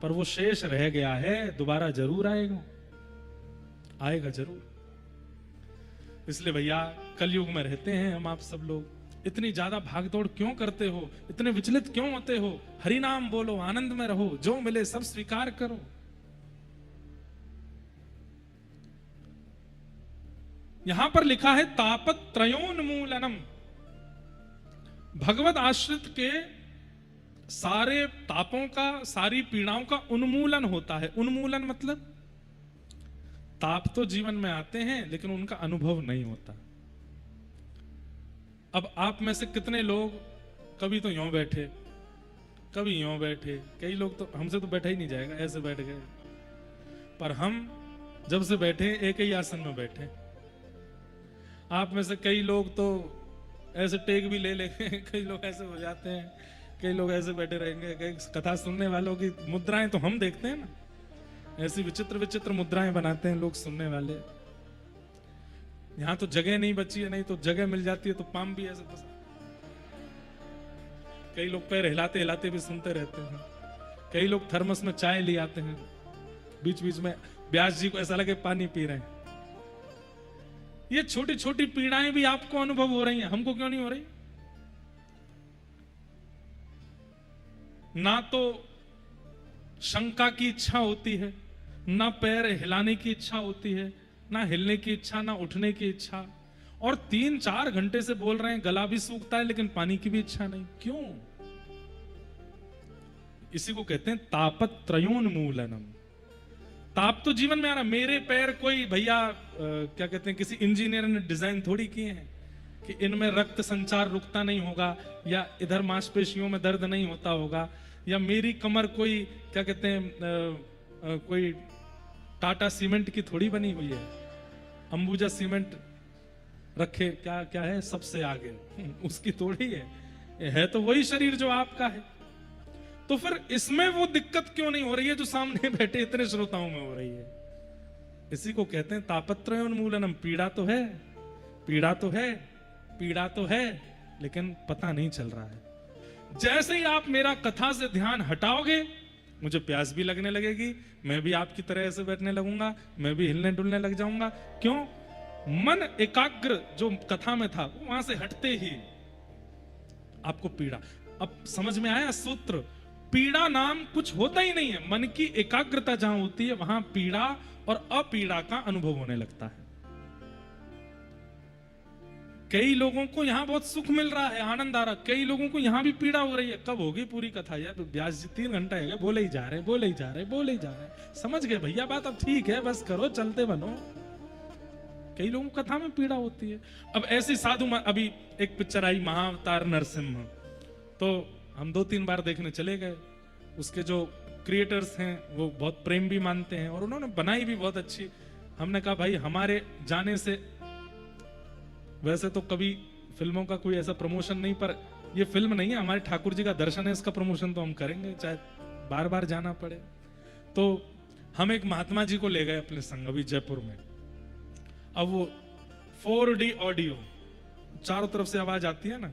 पर वो शेष रह गया है, दोबारा जरूर आएगा, आएगा जरूर। इसलिए भैया कलयुग में रहते हैं हम, आप सब लोग इतनी ज्यादा भागदौड़ क्यों करते हो, इतने विचलित क्यों होते हो? हरि नाम बोलो, आनंद में रहो, जो मिले सब स्वीकार करो। यहां पर लिखा है तापत्रयोन्मूलनम। भगवत आश्रित के सारे तापों का, सारी पीड़ाओं का उन्मूलन होता है। उन्मूलन मतलब ताप तो जीवन में आते हैं लेकिन उनका अनुभव नहीं होता। अब आप में से कितने लोग कभी तो यूं बैठे, कभी यूं बैठे, कई लोग तो हमसे तो बैठा ही नहीं जाएगा, ऐसे बैठ गए। पर हम जब से बैठे एक ही आसन में बैठे। आप में से कई लोग तो ऐसे टेक भी ले लेंगे, कई लोग ऐसे हो जाते हैं, कई लोग ऐसे बैठे रहेंगे। कई कथा सुनने वालों की मुद्राएं तो हम देखते हैं ना, ऐसी विचित्र विचित्र मुद्राएं बनाते हैं लोग सुनने वाले। यहां तो जगह नहीं बची है, नहीं तो जगह मिल जाती है तो पाम भी ऐसे फंसा। कई लोग पैर हिलाते हिलाते भी सुनते रहते हैं। कई लोग थर्मस में चाय ले आते हैं, बीच बीच में व्यास जी को ऐसा लगे पानी पी रहे हैं। ये छोटी छोटी पीड़ाएं भी आपको अनुभव हो रही हैं, हमको क्यों नहीं हो रही? ना तो शंका की इच्छा होती है, ना पैर हिलाने की इच्छा होती है, ना हिलने की इच्छा, ना उठने की इच्छा, और 3-4 घंटे से बोल रहे हैं, गला भी सूखता है लेकिन पानी की भी इच्छा नहीं। क्यों? इसी को कहते हैं तापत्रयोन्मूलनम। ताप तो जीवन में आ रहा। मेरे पैर कोई भैया क्या कहते हैं, किसी इंजीनियर ने डिजाइन थोड़ी किए हैं कि इनमें रक्त संचार रुकता नहीं होगा, या इधर मांसपेशियों में दर्द नहीं होता होगा, या मेरी कमर कोई क्या कहते हैं कोई टाटा सीमेंट की थोड़ी बनी हुई है, अंबुजा सीमेंट रखे क्या क्या है सबसे आगे उसकी थोड़ी है तो वही शरीर जो आपका है। तो फिर इसमें वो दिक्कत क्यों नहीं हो रही है जो सामने बैठे इतने श्रोताओं में हो रही है? इसी को कहते हैं तापत्रयोन्मूलनम। पीड़ा तो है, पीड़ा तो है, पीड़ा तो है, लेकिन पता नहीं चल रहा है। जैसे ही आप मेरा कथा से ध्यान हटाओगे, मुझे प्यास भी लगने लगेगी, मैं भी आपकी तरह ऐसे बैठने लगूंगा, मैं भी हिलने डुलने लग जाऊंगा। क्यों? मन एकाग्र जो कथा में था वहां से हटते ही आपको पीड़ा। अब समझ में आया सूत्र? पीड़ा नाम कुछ होता ही नहीं है। मन की एकाग्रता जहां होती है वहां पीड़ा और अपीड़ा का अनुभव होने लगता है। कई लोगों को यहां बहुत सुख मिल रहा है, आनंद आ रहा, कई लोगों को यहां भी पीड़ा हो रही है। कब होगी पूरी कथा? यार व्यास जी 3 घंटा है, बोले ही जा रहे, बोले ही जा रहे, बोले ही जा रहे। समझ गए भैया बात? अब ठीक है, बस करो, चलते बनो। कई लोगों को कथा में पीड़ा होती है। अब ऐसी साधु, अभी एक पिक्चर आई महाअवतार नरसिम्हा, तो हम 2-3 बार देखने चले गए। उसके जो क्रिएटर्स हैं वो बहुत प्रेम भी मानते हैं और उन्होंने बनाई भी बहुत अच्छी। हमने कहा भाई हमारे जाने से, वैसे तो कभी फिल्मों का कोई ऐसा प्रमोशन नहीं, पर ये फिल्म नहीं है, हमारे ठाकुर जी का दर्शन है, इसका प्रमोशन तो हम करेंगे चाहे बार बार जाना पड़े। तो हम एक महात्मा जी को ले गए अपने संग, अभी जयपुर में। अब वो 4D ऑडियो चारों तरफ से आवाज आती है ना।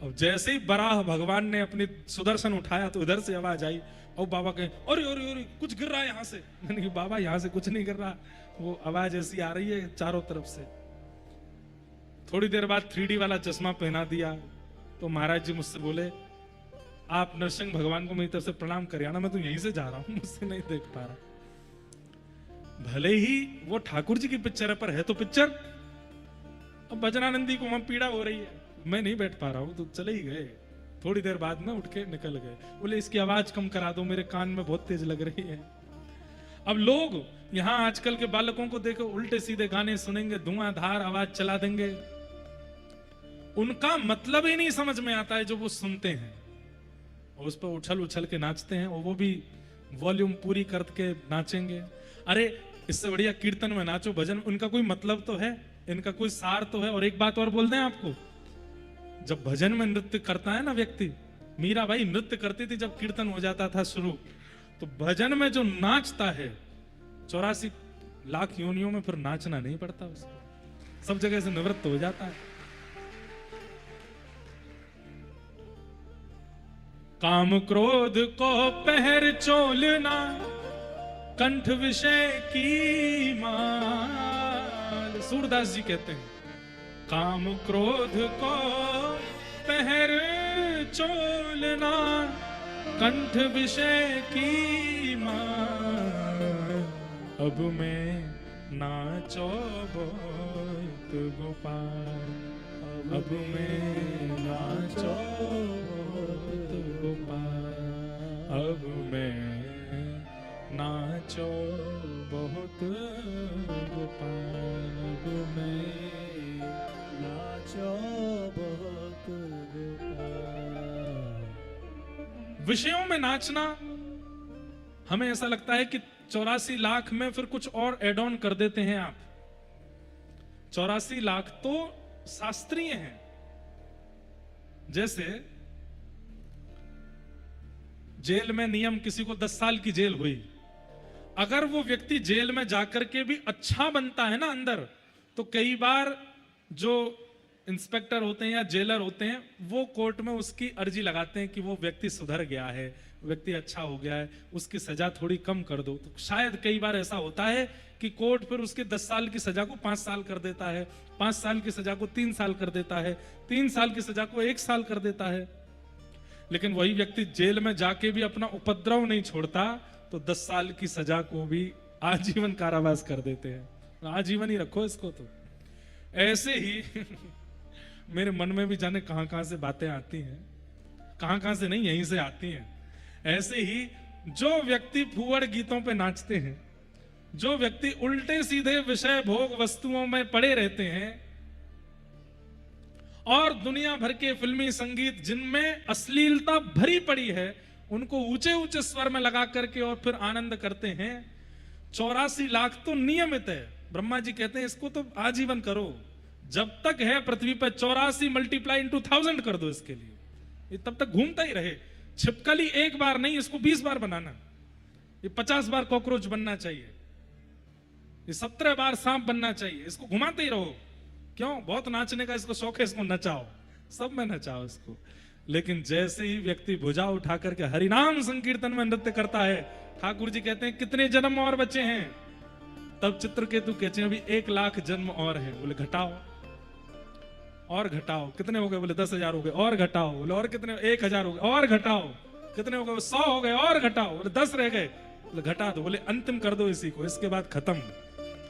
और जैसे ही बराह भगवान ने अपनी सुदर्शन उठाया तो उधर से आवाज आई और बाबा कहे अरे अरे अरे कुछ गिर रहा है यहाँ से। मैंने कहा बाबा यहाँ से कुछ नहीं गिर रहा, वो आवाज ऐसी आ रही है चारों तरफ से। थोड़ी देर बाद 3D वाला चश्मा पहना दिया तो महाराज जी मुझसे बोले आप नरसिंह भगवान को मेरी तरफ से प्रणाम करिए ना, मैं तो यहीं से जा रहा हूं, मुझसे नहीं देख पा रहा। भले ही वो ठाकुर जी की पिक्चर है पर है तो पिक्चर। अब भजनानंदी को वहां पीड़ा हो रही है, मैं नहीं बैठ पा रहा हूं, तो चले ही गए। थोड़ी देर बाद में उठ के निकल गए, बोले इसकी आवाज कम करा दो, मेरे कान में बहुत तेज लग रही है। अब लोग यहां आजकल के बालकों को देखो उल्टे सीधे गाने सुनेंगे, धुआंधार आवाज चला देंगे, उनका मतलब ही नहीं समझ में आता है जो वो सुनते हैं, और उस पर उछल उछल के नाचते हैं, और वो भी वॉल्यूम पूरी करके नाचेंगे। अरे इससे बढ़िया कीर्तन में नाचो, भजन, उनका कोई मतलब तो है, इनका कोई सार तो है। और एक बात और बोल दें आपको, जब भजन में नृत्य करता है ना व्यक्ति, मीरा भाई नृत्य करती थी जब कीर्तन हो जाता था शुरू, तो भजन में जो नाचता है 84 लाख योनियों में फिर नाचना नहीं पड़ता उसको, सब जगह से निवृत्त हो जाता है। काम क्रोध को पहर चोलना, कंठ विषय की माल, सूरदास जी कहते हैं काम क्रोध को पहर चोलना, कंठ विषय की माल, अब मैं नाचो बहुत गोपाल, अब मैं नाचो बहुत गोपाल, अब मैं नाचो बहुत गोपाल, अब मैं नाचो बहुत गोपाल। विषयों में नाचना हमें ऐसा लगता है कि 84 लाख में फिर कुछ और एड ऑन कर देते हैं आप। 84 लाख तो शास्त्रीय हैं। जैसे जेल में नियम, किसी को 10 साल की जेल हुई, अगर वो व्यक्ति जेल में जाकर के भी अच्छा बनता है ना अंदर, तो कई बार जो इंस्पेक्टर होते हैं या जेलर होते हैं वो कोर्ट में उसकी अर्जी लगाते हैं कि वो व्यक्ति सुधर गया है, व्यक्ति अच्छा हो गया है, उसकी सजा थोड़ी कम कर दो। तो शायद कई बार ऐसा होता है कि कोर्ट फिर उसके 10 साल की सजा को 5 साल कर देता है, 5 साल की सजा को 3 साल कर देता है, 3 साल की सजा को 1 साल कर देता है। लेकिन वही व्यक्ति जेल में जाके भी अपना उपद्रव नहीं छोड़ता तो 10 साल की सजा को भी आजीवन कारावास कर देते हैं। आजीवन ही रखो इसको। तो ऐसे ही मेरे मन में भी जाने कहां कहां से बातें आती हैं, कहां कहां से नहीं, यहीं से आती हैं। ऐसे ही जो व्यक्ति फूहड़ गीतों पे नाचते हैं, जो व्यक्ति उल्टे सीधे विषय भोग वस्तुओं में पड़े रहते हैं और दुनिया भर के फिल्मी संगीत जिनमें अश्लीलता भरी पड़ी है उनको ऊंचे ऊंचे स्वर में लगा करके और फिर आनंद करते हैं, 84 लाख तो नियमित है। ब्रह्मा जी कहते हैं इसको तो आजीवन करो, जब तक है पृथ्वी पर 84 मल्टीप्लाई इंटू 1000 कर दो इसके लिए, ये तब तक घूमता ही रहे। छिपकली एक बार नहीं, इसको 20 बार बनाना, ये 50 बार कॉकरोच बनना चाहिए, ये 17 बार सांप बनना चाहिए, इसको घुमाते ही रहो। क्यों? बहुत नाचने का इसको शौक है, इसको नचाओ, सब में नचाओ इसको। लेकिन जैसे ही व्यक्ति भुजा उठा करके हरिनाम संकीर्तन में नृत्य करता है, ठाकुर जी कहते हैं कितने जन्म और बचे हैं? तब चित्रकेतु कहते हैं अभी 1 लाख जन्म और हैं। बोले घटाओ और घटाओ, कितने हो गए? बोले 10,000 हो गए, और घटाओ। बोले और कितने? 1,000 हो गए, और घटाओ। कितने हो गए? 100 हो गए, और घटाओ। बोले 10 रह गए, बोले घटा दो। बोले अंतिम कर दो इसी को, इसके बाद खत्म,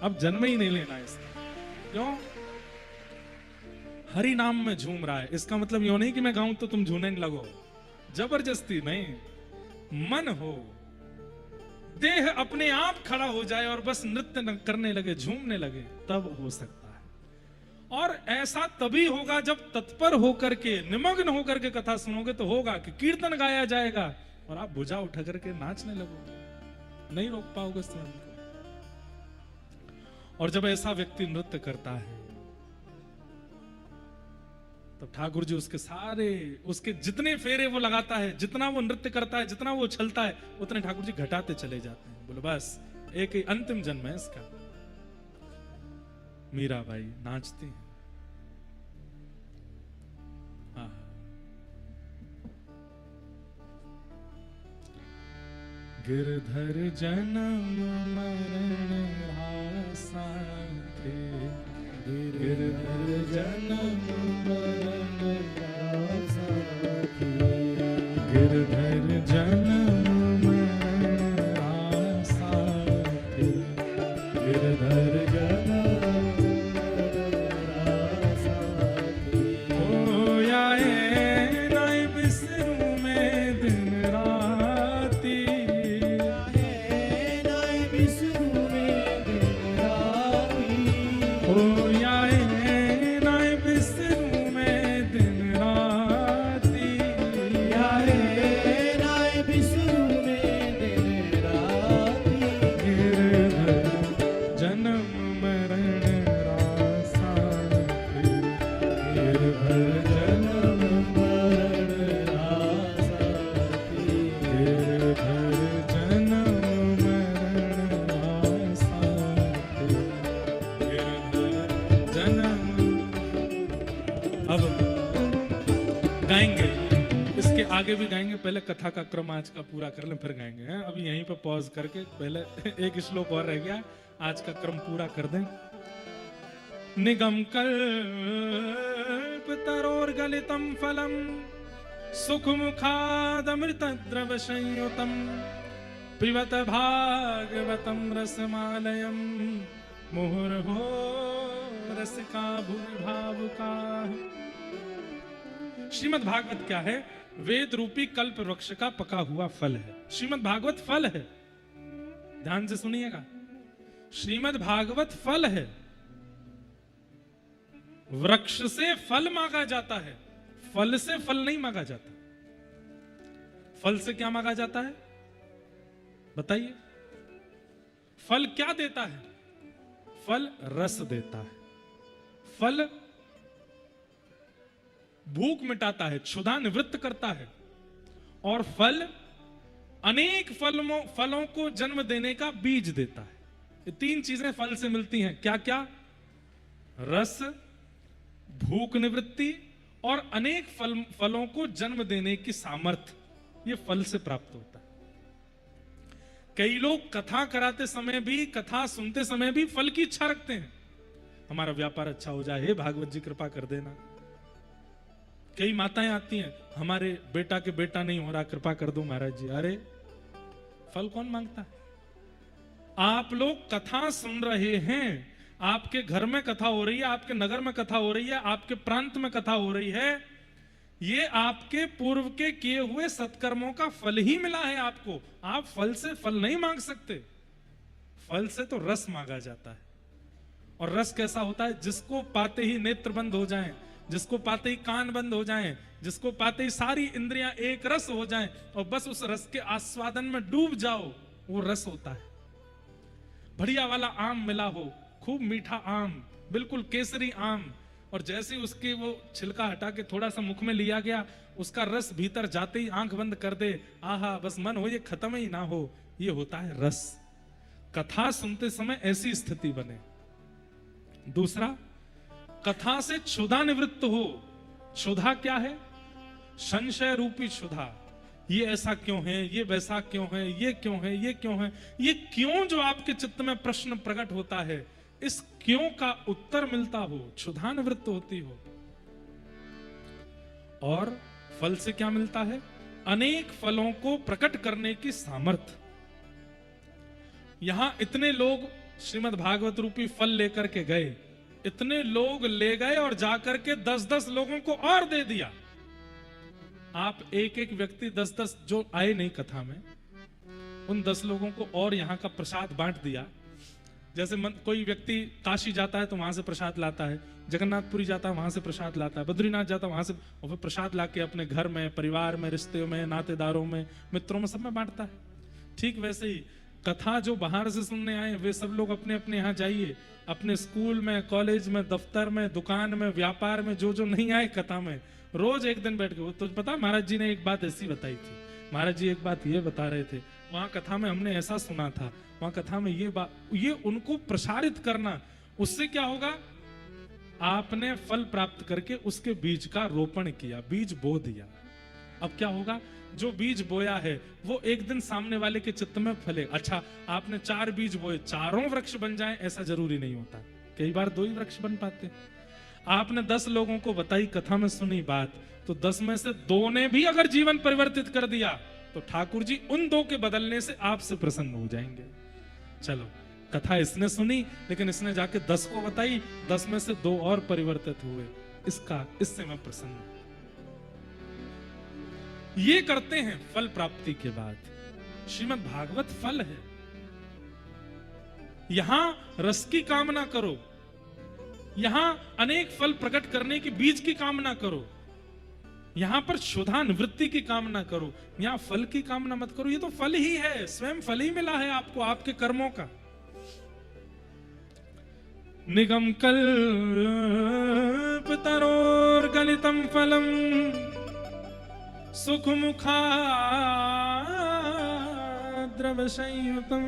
अब जन्म ही नहीं लेना इसका। क्यों? हरि नाम में झूम रहा है। इसका मतलब यो नहीं कि मैं गाऊं तो तुम झूमने लगो, जबरदस्ती नहीं, मन हो, देह अपने आप खड़ा हो जाए और बस नृत्य करने लगे, झूमने लगे, तब हो सकता है। और ऐसा तभी होगा जब तत्पर होकर के, निमग्न होकर के कथा सुनोगे तो होगा कि कीर्तन गाया जाएगा और आप भुजा उठा करके नाचने लगोगे, नहीं रोक पाओगे स्वयं को। और जब ऐसा व्यक्ति नृत्य करता है तो ठाकुर जी उसके सारे, उसके जितने फेरे वो लगाता है, जितना वो नृत्य करता है, जितना वो उछलता है, उतने ठाकुर जी घटाते चले जाते हैं। बोले बस एक ही अंतिम जन्म है इसका। मीराबाई नाचती हैं। गिरधर जन्म मरण आसा थे, गिरधर जन्म मरण आसा थे, गिरधर जन्म मरण आसा थे, गिरधर जन्म आगे भी गाएंगे, पहले कथा का क्रम आज का पूरा कर लें फिर गाएंगे हैं? अभी यहीं पर पॉज करके पहले एक श्लोक और रह गया, आज का क्रम पूरा कर दें। निगम कल्प तरोर्गलितम फलम सुख मुखादमृत द्रव संयुतम पिबत भागवतम रसमालयम मुहुर्भो रसिका भूरिभावुका। श्रीमद् भागवत क्या है? वेद रूपी कल्प वृक्ष का पका हुआ फल है। श्रीमद् भागवत फल है, ध्यान से सुनिएगा। श्रीमद् भागवत फल है। वृक्ष से फल मांगा जाता है, फल से फल नहीं मांगा जाता। फल से क्या मांगा जाता है बताइए? फल क्या देता है? फल रस देता है, फल भूख मिटाता है, क्षुधा निवृत्त करता है, और फल अनेक फलों को जन्म देने का बीज देता है। ये तीन चीजें फल से मिलती हैं। क्या क्या? रस, भूख निवृत्ति और अनेक फलों को जन्म देने की सामर्थ्य, ये फल से प्राप्त होता है। कई लोग कथा कराते समय भी, कथा सुनते समय भी फल की इच्छा रखते हैं। हमारा व्यापार अच्छा हो जाए, हे भागवत जी कृपा कर देना। कई माताएं आती हैं, हमारे बेटा के बेटा नहीं हो रहा, कृपा कर दो महाराज जी। अरे फल कौन मांगता है? आप लोग कथा सुन रहे हैं, आपके घर में कथा हो रही है, आपके नगर में कथा हो रही है, आपके प्रांत में कथा हो रही है, ये आपके पूर्व के किए हुए सत्कर्मों का फल ही मिला है आपको। आप फल से फल नहीं मांग सकते, फल से तो रस मांगा जाता है। और रस कैसा होता है? जिसको पाते ही नेत्र बंद हो जाएं, जिसको पाते ही कान बंद हो जाएं, जिसको पाते ही सारी इंद्रियां एक रस हो जाएं और बस उस रस के आस्वादन में डूब जाओ, वो रस होता है। बढ़िया वाला आम मिला हो, खूब मीठा आम, बिल्कुल केसरी आम, और जैसे उसके वो छिलका हटा के थोड़ा सा मुख में लिया गया, उसका रस भीतर जाते ही आंख बंद कर दे, आहा बस मन हो ये खत्म ही ना हो, ये होता है रस। कथा सुनते समय ऐसी स्थिति बने। दूसरा, कथा से क्षुधा निवृत्त हो। क्षुधा क्या है? संशय रूपी क्षुधा। ये ऐसा क्यों है, ये वैसा क्यों है, ये क्यों है, ये क्यों है, ये क्यों जो आपके चित्त में प्रश्न प्रकट होता है, इस क्यों का उत्तर मिलता हो, क्षुधा निवृत्त होती हो। और फल से क्या मिलता है? अनेक फलों को प्रकट करने की सामर्थ्य। यहां इतने लोग श्रीमद् भागवत रूपी फल लेकर के गए, इतने लोग ले गए और जाकर के 10-10 लोगों को और दे दिया। आप एक एक व्यक्ति 10-10 जो आए नहीं कथा में, उन 10 लोगों को और यहाँ का प्रसाद बांट दिया। जैसे कोई व्यक्ति काशी जाता है तो वहां से प्रसाद लाता है, जगन्नाथपुरी जाता है वहां से प्रसाद लाता है, बद्रीनाथ जाता है वहां से, और फिर प्रसाद लाके अपने घर में, परिवार में, रिश्ते में, नातेदारों में, मित्रों में, सब में बांटता है। ठीक वैसे ही कथा जो बाहर से सुनने आए वे सब लोग अपने अपने यहाँ जाइए, अपने स्कूल में, कॉलेज में, दफ्तर में, दुकान में, व्यापार में, जो जो नहीं आए कथा में, रोज एक दिन बैठ के। तो पता महाराज जी ने एक बात ऐसी बताई थी, महाराज जी एक बात ये बता रहे थे, वहां कथा में हमने ऐसा सुना था, वहां कथा में ये बात, ये उनको प्रसारित करना, उससे क्या होगा? आपने फल प्राप्त करके उसके बीज का रोपण किया, बीज बो दिया। अब क्या होगा, जो बीज बोया है वो एक दिन सामने वाले के चित्त में फले। अच्छा, आपने 4 बीज बोए, चारों वृक्ष बन जाएं ऐसा जरूरी नहीं होता, कई बार 2 ही वृक्ष बन पाते। आपने 10 लोगों को बताई, कथा में सुनी बात, तो 10 में से 2 ने भी अगर जीवन परिवर्तित कर दिया तो ठाकुर जी उन 2 के बदलने से आपसे प्रसन्न हो जाएंगे। चलो, कथा इसने सुनी, लेकिन इसने जाके 10 को बताई, 10 में से 2 और परिवर्तित हुए, इससे मैं प्रसन्न हूं। ये करते हैं फल प्राप्ति के बाद। श्रीमद् भागवत फल है, यहां रस की कामना करो, यहां अनेक फल प्रकट करने के बीज की कामना करो, यहां पर क्षुधा निवृत्ति की कामना करो, यहां फल की कामना मत करो। ये तो फल ही है, स्वयं फल ही मिला है आपको आपके कर्मों का। निगम कल्पतरोर्गलितम फलम सुख मुखाद्रव संयुतम।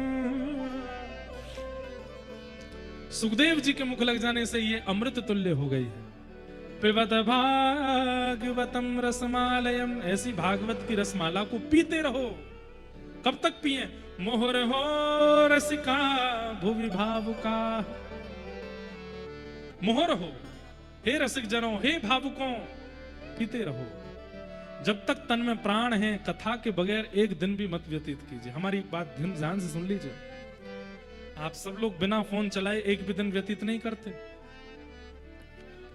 सुखदेव जी के मुख लग जाने से ये अमृत तुल्य हो गई है। पिबत भागवतम रसमालयम, ऐसी भागवत की रसमाला को पीते रहो। कब तक पिए? मोहर हो रसिका भुवि भावुका। मोहर हो, हे रसिक जनों, हे भावुकों, पीते रहो। जब तक तन में प्राण है, कथा के बगैर एक दिन भी मत व्यतीत कीजिए। हमारी एक बात ध्यान से सुन लीजिए, आप सब लोग बिना फोन चलाए एक भी दिन व्यतीत नहीं करते।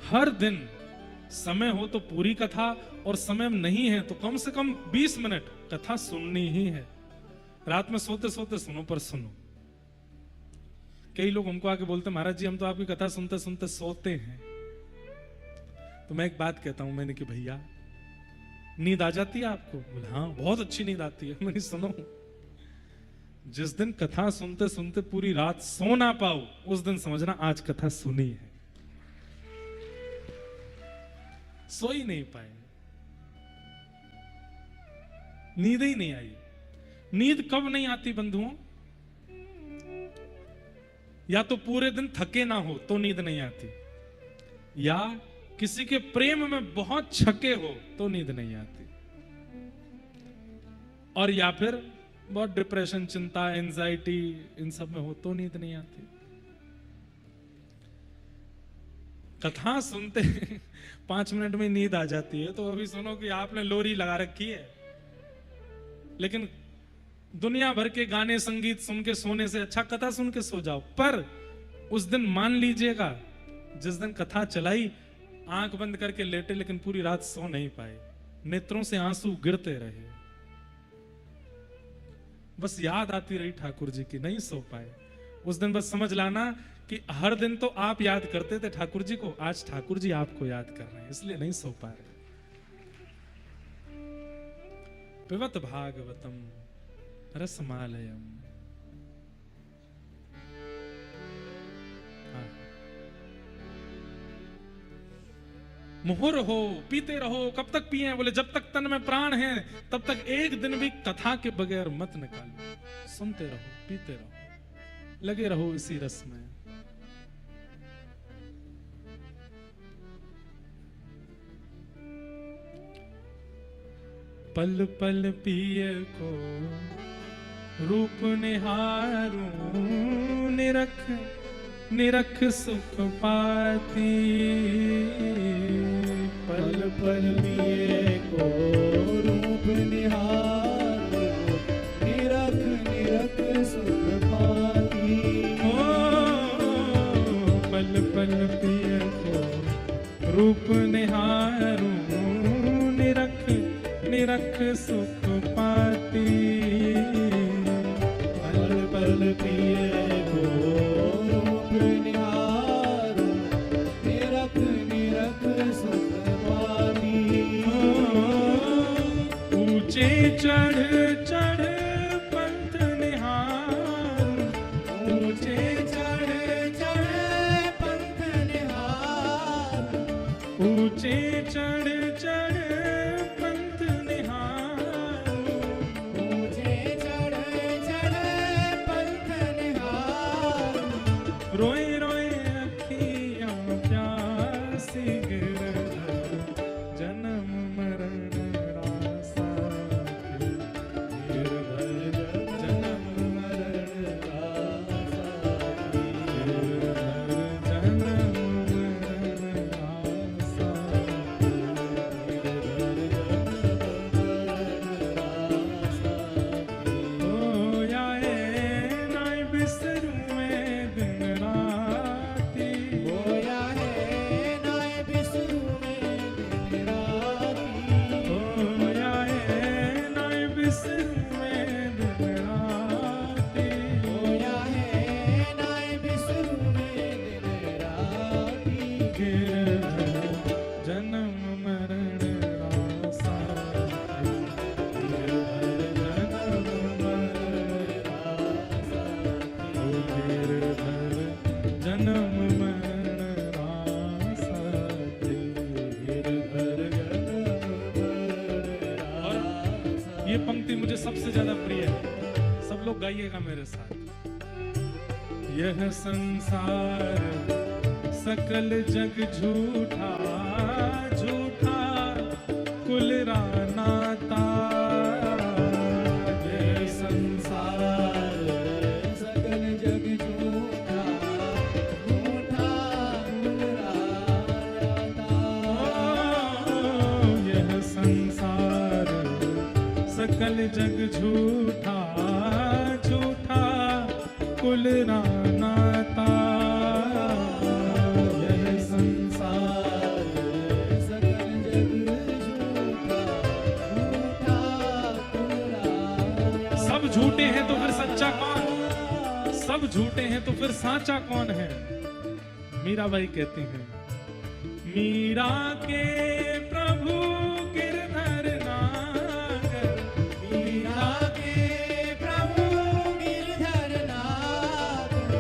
हर दिन समय हो तो पूरी कथा, और समय नहीं है तो कम से कम 20 मिनट कथा सुननी ही है। रात में सोते सोते सुनो, पर सुनो। कई लोग हमको आके बोलते, महाराज जी हम तो आपकी कथा सुनते सुनते सोते हैं। तो मैं एक बात कहता हूं, मैंने कि भैया नींद आ जाती है आपको? बोले हाँ, बहुत अच्छी नींद आती है। मैंने सुनो, जिस दिन कथा सुनते सुनते पूरी रात सो ना पाओ, उस दिन समझना आज कथा सुनी है। सो ही नहीं पाए, नींद ही नहीं आई। नींद कब नहीं आती बंधुओं? या तो पूरे दिन थके ना हो तो नींद नहीं आती, या किसी के प्रेम में बहुत छके हो तो नींद नहीं आती, और या फिर बहुत डिप्रेशन, चिंता, एंजाइटी, इन सब में हो तो नींद नहीं आती। कथा सुनते 5 मिनट में नींद आ जाती है, तो अभी सुनो कि आपने लोरी लगा रखी है, लेकिन दुनिया भर के गाने संगीत सुन के सोने से अच्छा कथा सुन के सो जाओ। पर उस दिन मान लीजिएगा, जिस दिन कथा चलाई, आंख बंद करके लेटे लेकिन पूरी रात सो नहीं पाए, नेत्रों से आंसू गिरते रहे, बस याद आती रही ठाकुर जी की, नहीं सो पाए। उस दिन बस समझ लाना कि हर दिन तो आप याद करते थे ठाकुर जी को, आज ठाकुर जी आपको याद कर रहे हैं, इसलिए नहीं सो पा रहे। पिबत भागवतम रसमालयम। मोहर हो, पीते रहो। कब तक पिए? बोले जब तक तन में प्राण है तब तक एक दिन भी कथा के बगैर मत निकालो। सुनते रहो, पीते रहो, लगे रहो इसी रस में। पल पल पिए को रूप निहारूं, निरख निरख सुख पाती। पल पल पिए को रूप निहारूं, निरख निरख सुख पाती। ओ पल पल पिए को रूप निहारूं, निरख निरख सुख पाती। पल पल पिए को रूप निहारूं, निरख निरख सुख पाती। ऊंचे चढ़ चढ़ पंथ निहारूं, ऊंचे चढ़ चढ़ पंथ निहारूं, ऊंचे चढ़ चढ़ पंथ निहारूं। ऊंचे चढ़ चढ़ पंथ निहारूं। रोए रोए अखियां प्यासी गिरधर, जन्म मरण रास। पंक्ति मुझे सबसे ज्यादा प्रिय है, सब लोग गाइएगा मेरे साथ। यह संसार सकल जग झूठा, झूठा कुल रानाता। यह संसार सकल जग झूठा, झूठा कुल रानाता। यह संसार सकल जग झूठा, झूठा कुल रानाता। यह संसार सकल जग झूठा, झूठा कुल रानाता। सब झूठे हैं तो फिर सच्चा कौन? सब झूठे हैं तो फिर साचा कौन है? मीराबाई कहती हैं, मीरा के प्रभु गिरधर नागर। मीरा के प्रभु गिरधर नागर।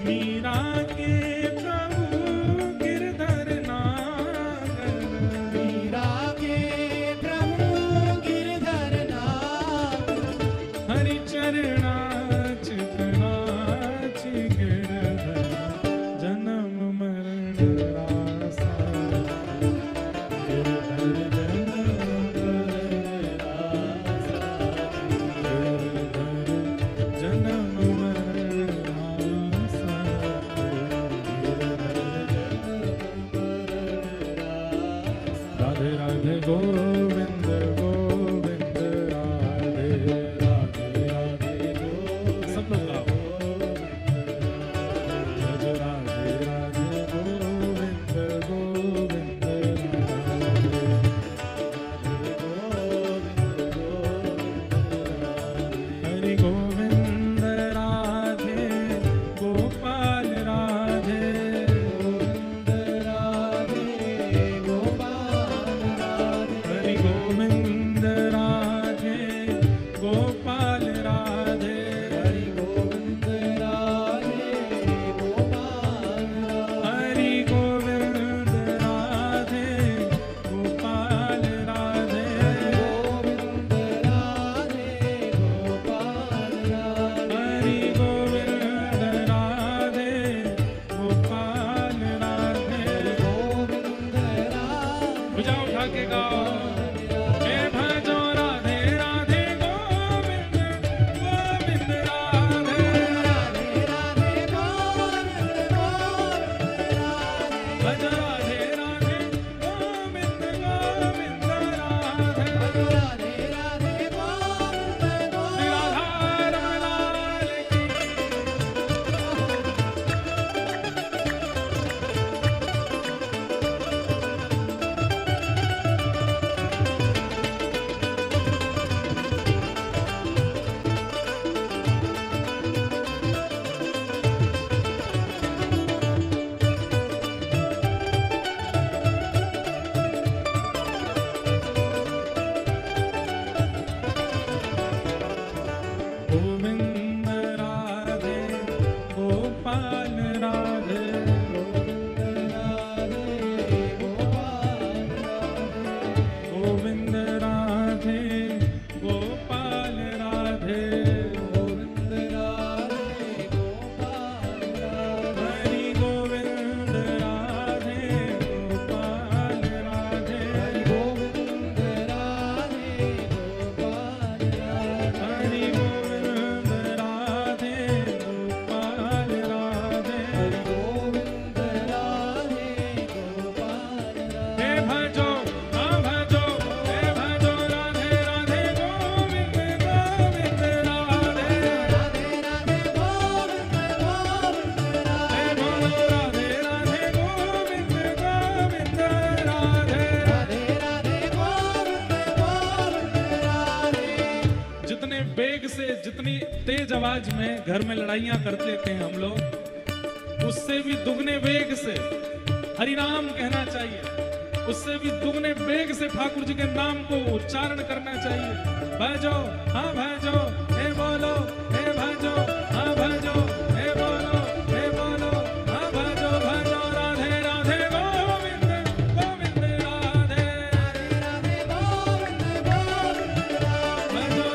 मीरा के प्रभु गिरधर नागर। मीरा के प्रभु गिरधर नागर। हरि चरणाच कणाच गिरधर, जन्म मरण रासा। गिरधर जन्म मरण रासा। राधे राधे गोविंद गोविंद राधे राधे राधे गोविंद। सब लोग गाओ। राधे राधे राधे गोविंद गोविंद राधे। हरि गोविंद राधे गोपाल राधे। हरि गोविंद राधे गोपाल राधे। हरि गोविंद राधे गोपाल राधे। हरि गोविंद राधे गोपाल राधे। भुजा उठा के गाओ। हे भजो राधे राधे गोविंद गोविंद राधे। भज राधे राधे गोविंद गोविंद राधे। श्री राधा रमण की। गोविंद राधे गोपाल राधे। गोविंद राधे गोपाल राधे। हरि गोविंद राधे गोपाल राधे। हरि गोविंद राधे गोपाल राधे। हे भजो हाँ भजो, हे भजो राधे राधे गोविंद गोविंद राधे। हे बोलो राधे राधे गोविंद गोविंद राधे। जितने बेग से, जितनी तेज आवाज में घर में लड़ाइयां करते थे हम लोग, उससे भी दुगने वेग से हरि नाम कहना चाहिए। उससे भी दुगने वेग से ठाकुर जी के नाम को उच्चारण करना चाहिए। भजो हाँ भजो, हे बोलो हे भजो हाँ भजो, हे बोलो हे बोलो हाँ भजो। भजो राधे राधे गोविंद गोविंद राधे। भजो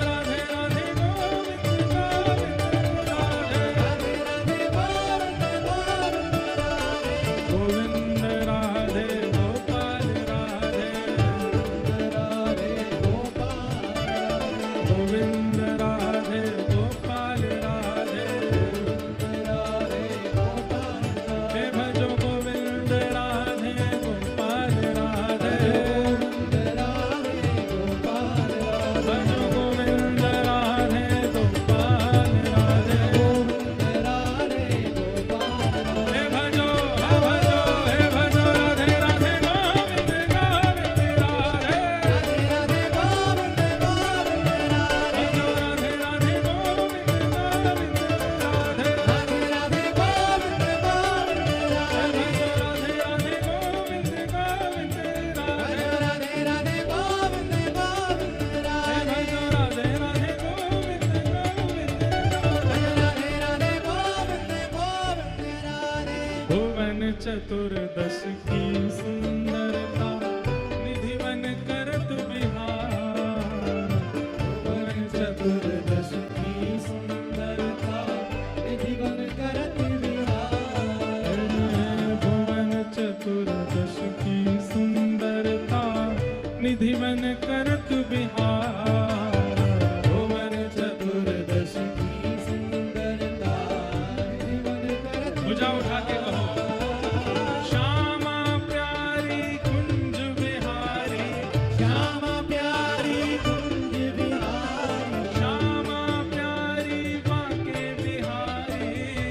चतुर्दश की सुंदरता निधि बन करत बिहार। भुवन चतुर्दश की सुंदरता निधि बन करत बिहार। भुवन चतुर्दश की सुंदरता निधि बन करत बिहार। भुवन चतुर्दश की सुंदरता निधि बन करत भुजा उठा के कहो, श्यामा प्यारी कुंज बिहारी, श्यामा प्यारी कुंज बिहारी। श्यामा प्यारी बांके बिहारी,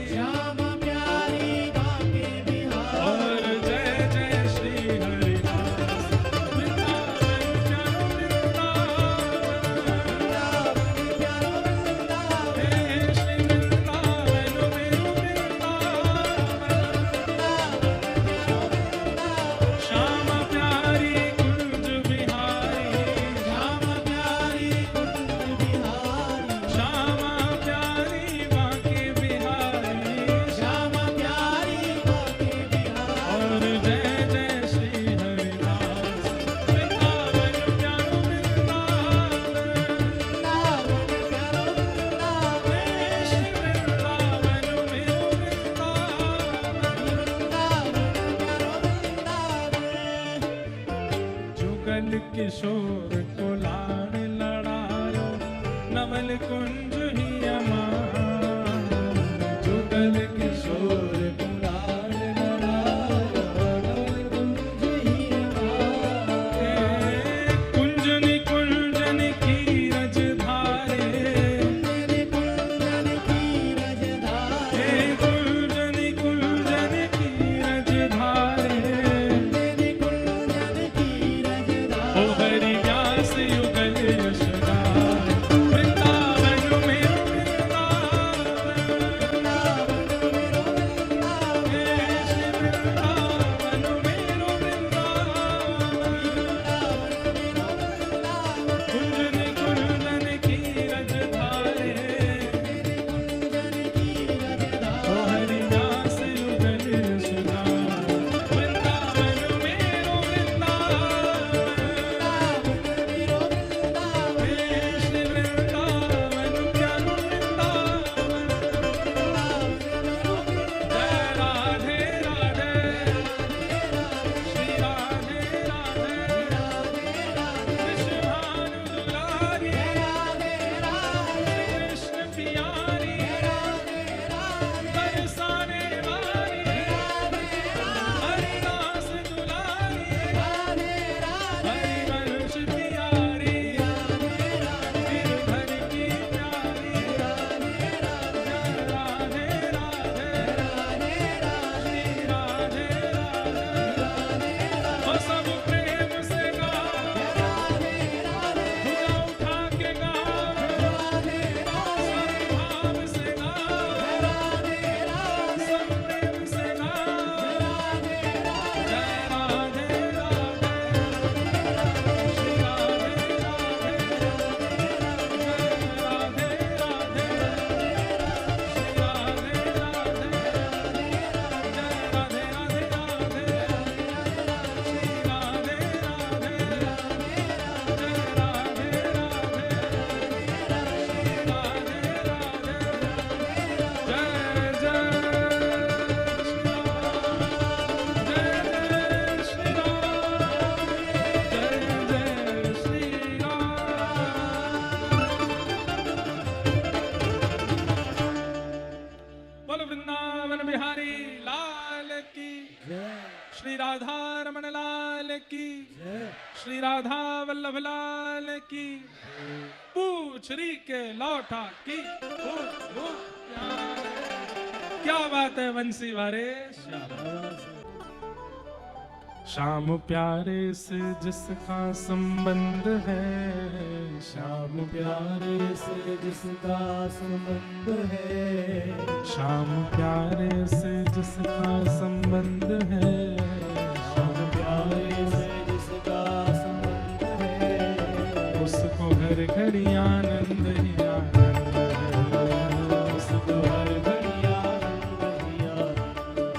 श्यामा प्यारी बांके बिहारी। और जय जय श्री हरिदास वृंदावन प्यारो वृंदावन, प्यारो वृंदावन। हे श्री वृंदावन मेरो वृंदावन। श्यामा प्यारी कुंज बिहारी, श्यामा प्यारी कुंज बिहारी। श्यामा प्यारी बांके बिहारी, श्यामा प्यारी बांके बिहारी। और जय जय श्री हरिदास वृंदावन प्यारो वृंदावन, प्यारो वृंदावन। हे श्री वृंदावन मेरो वृंदावन। जुगल किशोर को लाड़ लड़ायो, नवल कुंज ही अमान। जुगल किशोर कुलाल लड़ायो, नवल कुंज ही अमार। कुंजनी कुंजन की रजधारे, कुंजन कुंजन की रजधारे। कुंजनी कुंजन की रजधारे। कुंजन कुंजन की रजधारे। ओ हरि व्यास युगल यशगान, वृंदावन मेरो वृंदावन। हे श्री वृंदावन मेरो वृंदावन। कुंजन कुंजन की रजधारे, ओ हरि व्यास युगल यशगान, वृंदावन मेरो वृंदावन। हे श्री वृंदावन प्यारो वृंदावन। जय राधे राधे, श्री राधे राधे, कृष्ण भानु दुलारी, कृष्ण प्यारी, बरसाने वाली, हरिदास दुलारी, हरिवंश प्यारी, गिरधर की प्यारी। जय राधे राधे, श्री राधे राधे। ओ सब प्रेम से गाओ, भुजा उठा के गाओ, सब भाव से गाओ, सब प्रेम से गाओ। जय राधे राधे, श्री राधे राधे, जय राधे राधे, श्री राधे राधे, जय राधे राधे राधे, श्री राधे राधे, जय राधे राधे, श्री राधे राधे। जय जय श्री राम, बोलो वृंदावन बिहारी लाल की, श्री राधा रमण लाल की, श्री राधा वल्लभ लाल की, पूछरी के लौटा की। क्या बात है बंसी वारे, श्याम प्यारे से जिसका संबंध है, श्याम प्यारे से जिसका संबंध है। श्याम प्यारे से जिसका संबंध है, श्याम प्यारे से जिसका संबंध है। उसको हर घड़ी आनंद ही आनंद है, उसको हर घड़ी आनंद ही आनंद है।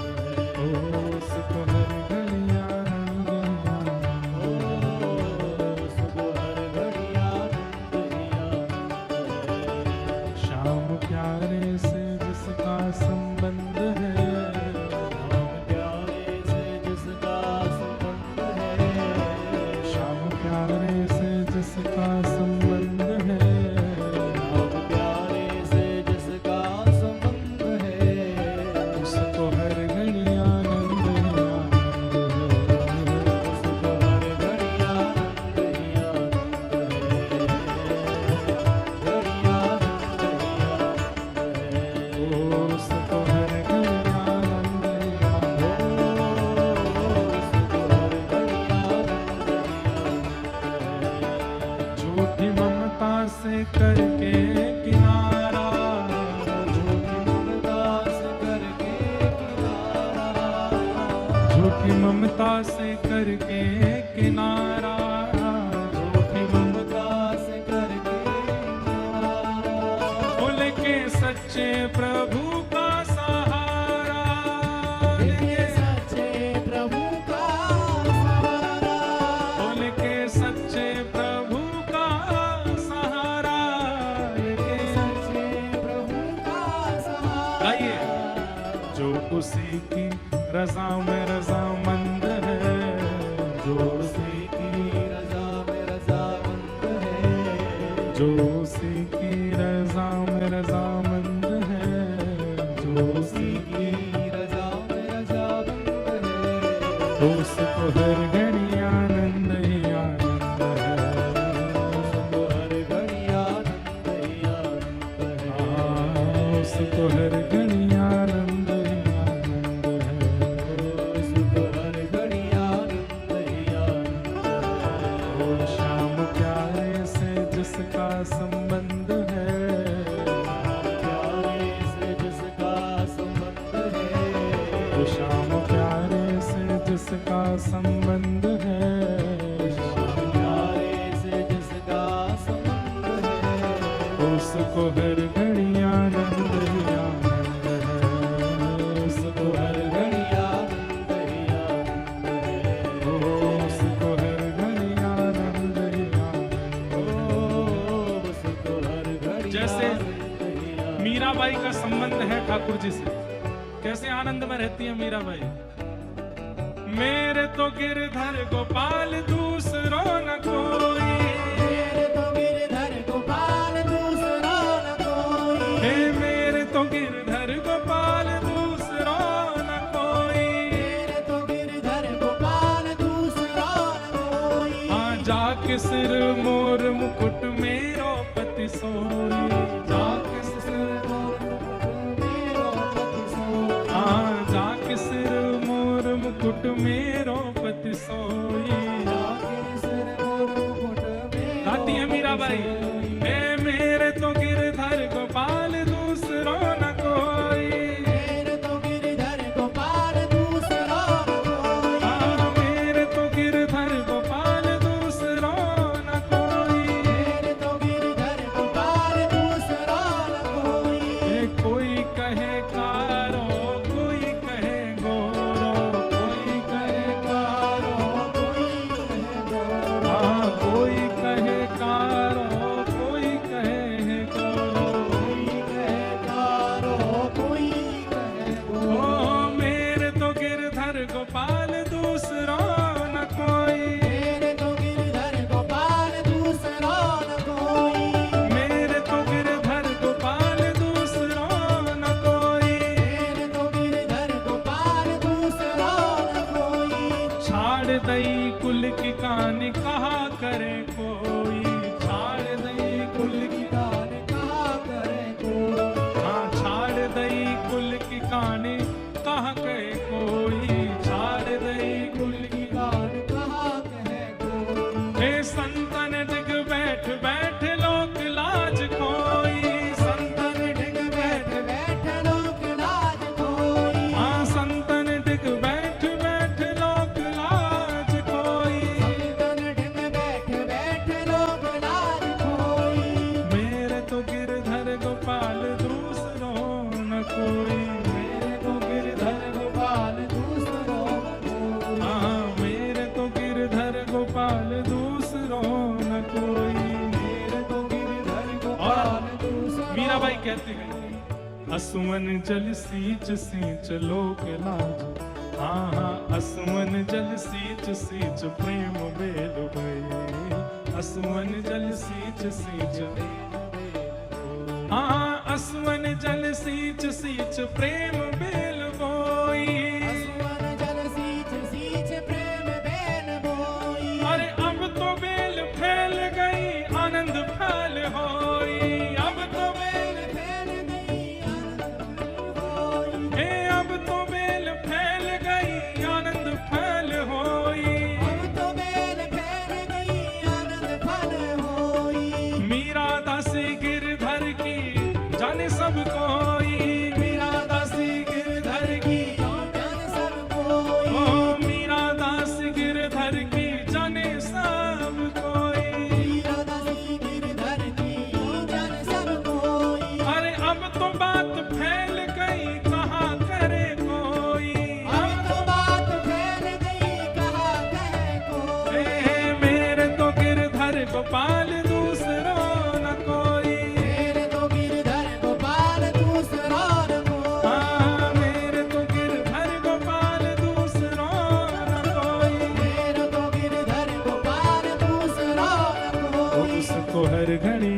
करके किनारा, झूठी ममता से करके किनारा, बोल के सच्चे प्रभु का सहारा, ये सच्चे प्रभु का सहारा, बोल के सच्चे प्रभु का सहारा, ये सच्चे प्रभु का सहारा। गाइए। जो उसी की रजा में रजामंद है, जो उसी की रजा में रजामंद है, जो उसी की रजा में रजामंद है, जो उसी की रजा में रजामंद है, उसको हर घड़ी आनंद ही आनंद है, उसको हर घड़ी आनंद ही आनंद है, उसको हर घड़ी आनंद ही आनंद है। उसको हर घड़ी आनंद ही आनंद है। ओ श्याम प्यारे से जिसका संबंध है, प्यारे से जिसका संबंध है, ओ श्याम प्यारे से जिसका संबंध है, प्यारे से जिसका संबंध है, उसको हर घड़ी आनंद ही आनंद है, उसको हर घड़ी आनंद ही आनंद है, उसको हर घड़ी आनंद ही आनंद है। उसको हर घड़ी जैसे आनंद ही आनंद। मीराबाई का संबंध है ठाकुर जी से, कैसे आनंद में रहती है मीराबाई। मेरे तो गिरधर गोपाल दूसरो न कोई, मेरे तो गिरधर गोपाल दूसरा न कोई, हे मेरे तो गिरधर गोपाल दूसरो न कोई। मेरे तो गिरधर गोपाल दूसरा न कोई, हाँ जाके सिर मोर मुकुट मेरो पति सोई, जाके सिर मोर मुकुट मेरो पति सोई, हाँ जाके सिर मोर मुकुट मेरो पति सोई। जाके सिर मोर मुकुट मेरो गाती है मीराबाई, हे मेरे तो गिरधर गोपाल दूसरो न कोई, मेरे तो गिरधर गोपाल दूसरा न कोई, हाँ मेरे तो गिरधर गोपाल दूसरो न कोई। मेरे तो गिरधर गोपाल दूसरा न कोई, ये कोई कहे कारो, कोई कहे गोरो, कोई कहे कारो, कोई कहे गोरा, हाँ कोई कहे कारो, कोई कहे गोरो। कोई कहे कारो, कोई कहे गोरा, ओ मेरे तो गिरधर गोपाल दूसरो न कोई, मेरे तो गिरधर गोपाल दूसरा न कोई, मेरे तो गिरधर गोपाल दूसरो न कोई। मेरे तो गिरधर गोपाल दूसरा न कोई, छाड़ दई कुल की कहानी कहा करे कोई, छाड़ दई कुल की, गान कहा करे कोई, हाँ छाड़ दई कुल की कहानी कहा कहे कोई, छाड़ दई कुल की। गान कहा कहे कोई, हे संतन डिग बैठ बैठ लोक लाज कोई, संतन डिग बैठ बैठ लोक लाज कोई, हाँ संतन डिग बैठ बैठ लोक लाज कोई। संतन डिग बैठ बैठ लोक लाज कोई, मेरे तो गिरधर गोपाल दूसरो न कोई, मेरे तो गिरधर गोपाल दूसरा न कोई, हाँ मेरे तो गिरधर गोपाल दूसरो न कोई। मेरे तो गिरधर गोपाल दूसरा। मीराबाई कहती है, असुमन जल सींच सींच लोक लाज, हाँ हाँ असुमन जल सींच सींच प्रेम बेल भये, असुमन जल सींच सींच, हाँ असुमन जल सींच सींच प्रेम बेल बोई। असुवन जल सींच सींच प्रेम बेल बोई, अरे अब तो बेल फैल गई आनंद फैल होई, अब तो बेल, फैल गई आनंद होई, हे अब तो बेल फैल गई आनंद फैल होई। अब तो बेल फैल गई आनंद फल होई, मीरा दासी गिरधर की जाने सब कोई, मीरा दासी गिरधर गोपाल दूसरा न कोई। मेरे तो गिरधर गोपाल दूसरा न कोई। हाँ, मेरे तो गिरधर गोपाल दूसरा न कोई। मेरे तो गिरधर गोपाल दूसरा न कोई। उसको हर घड़ी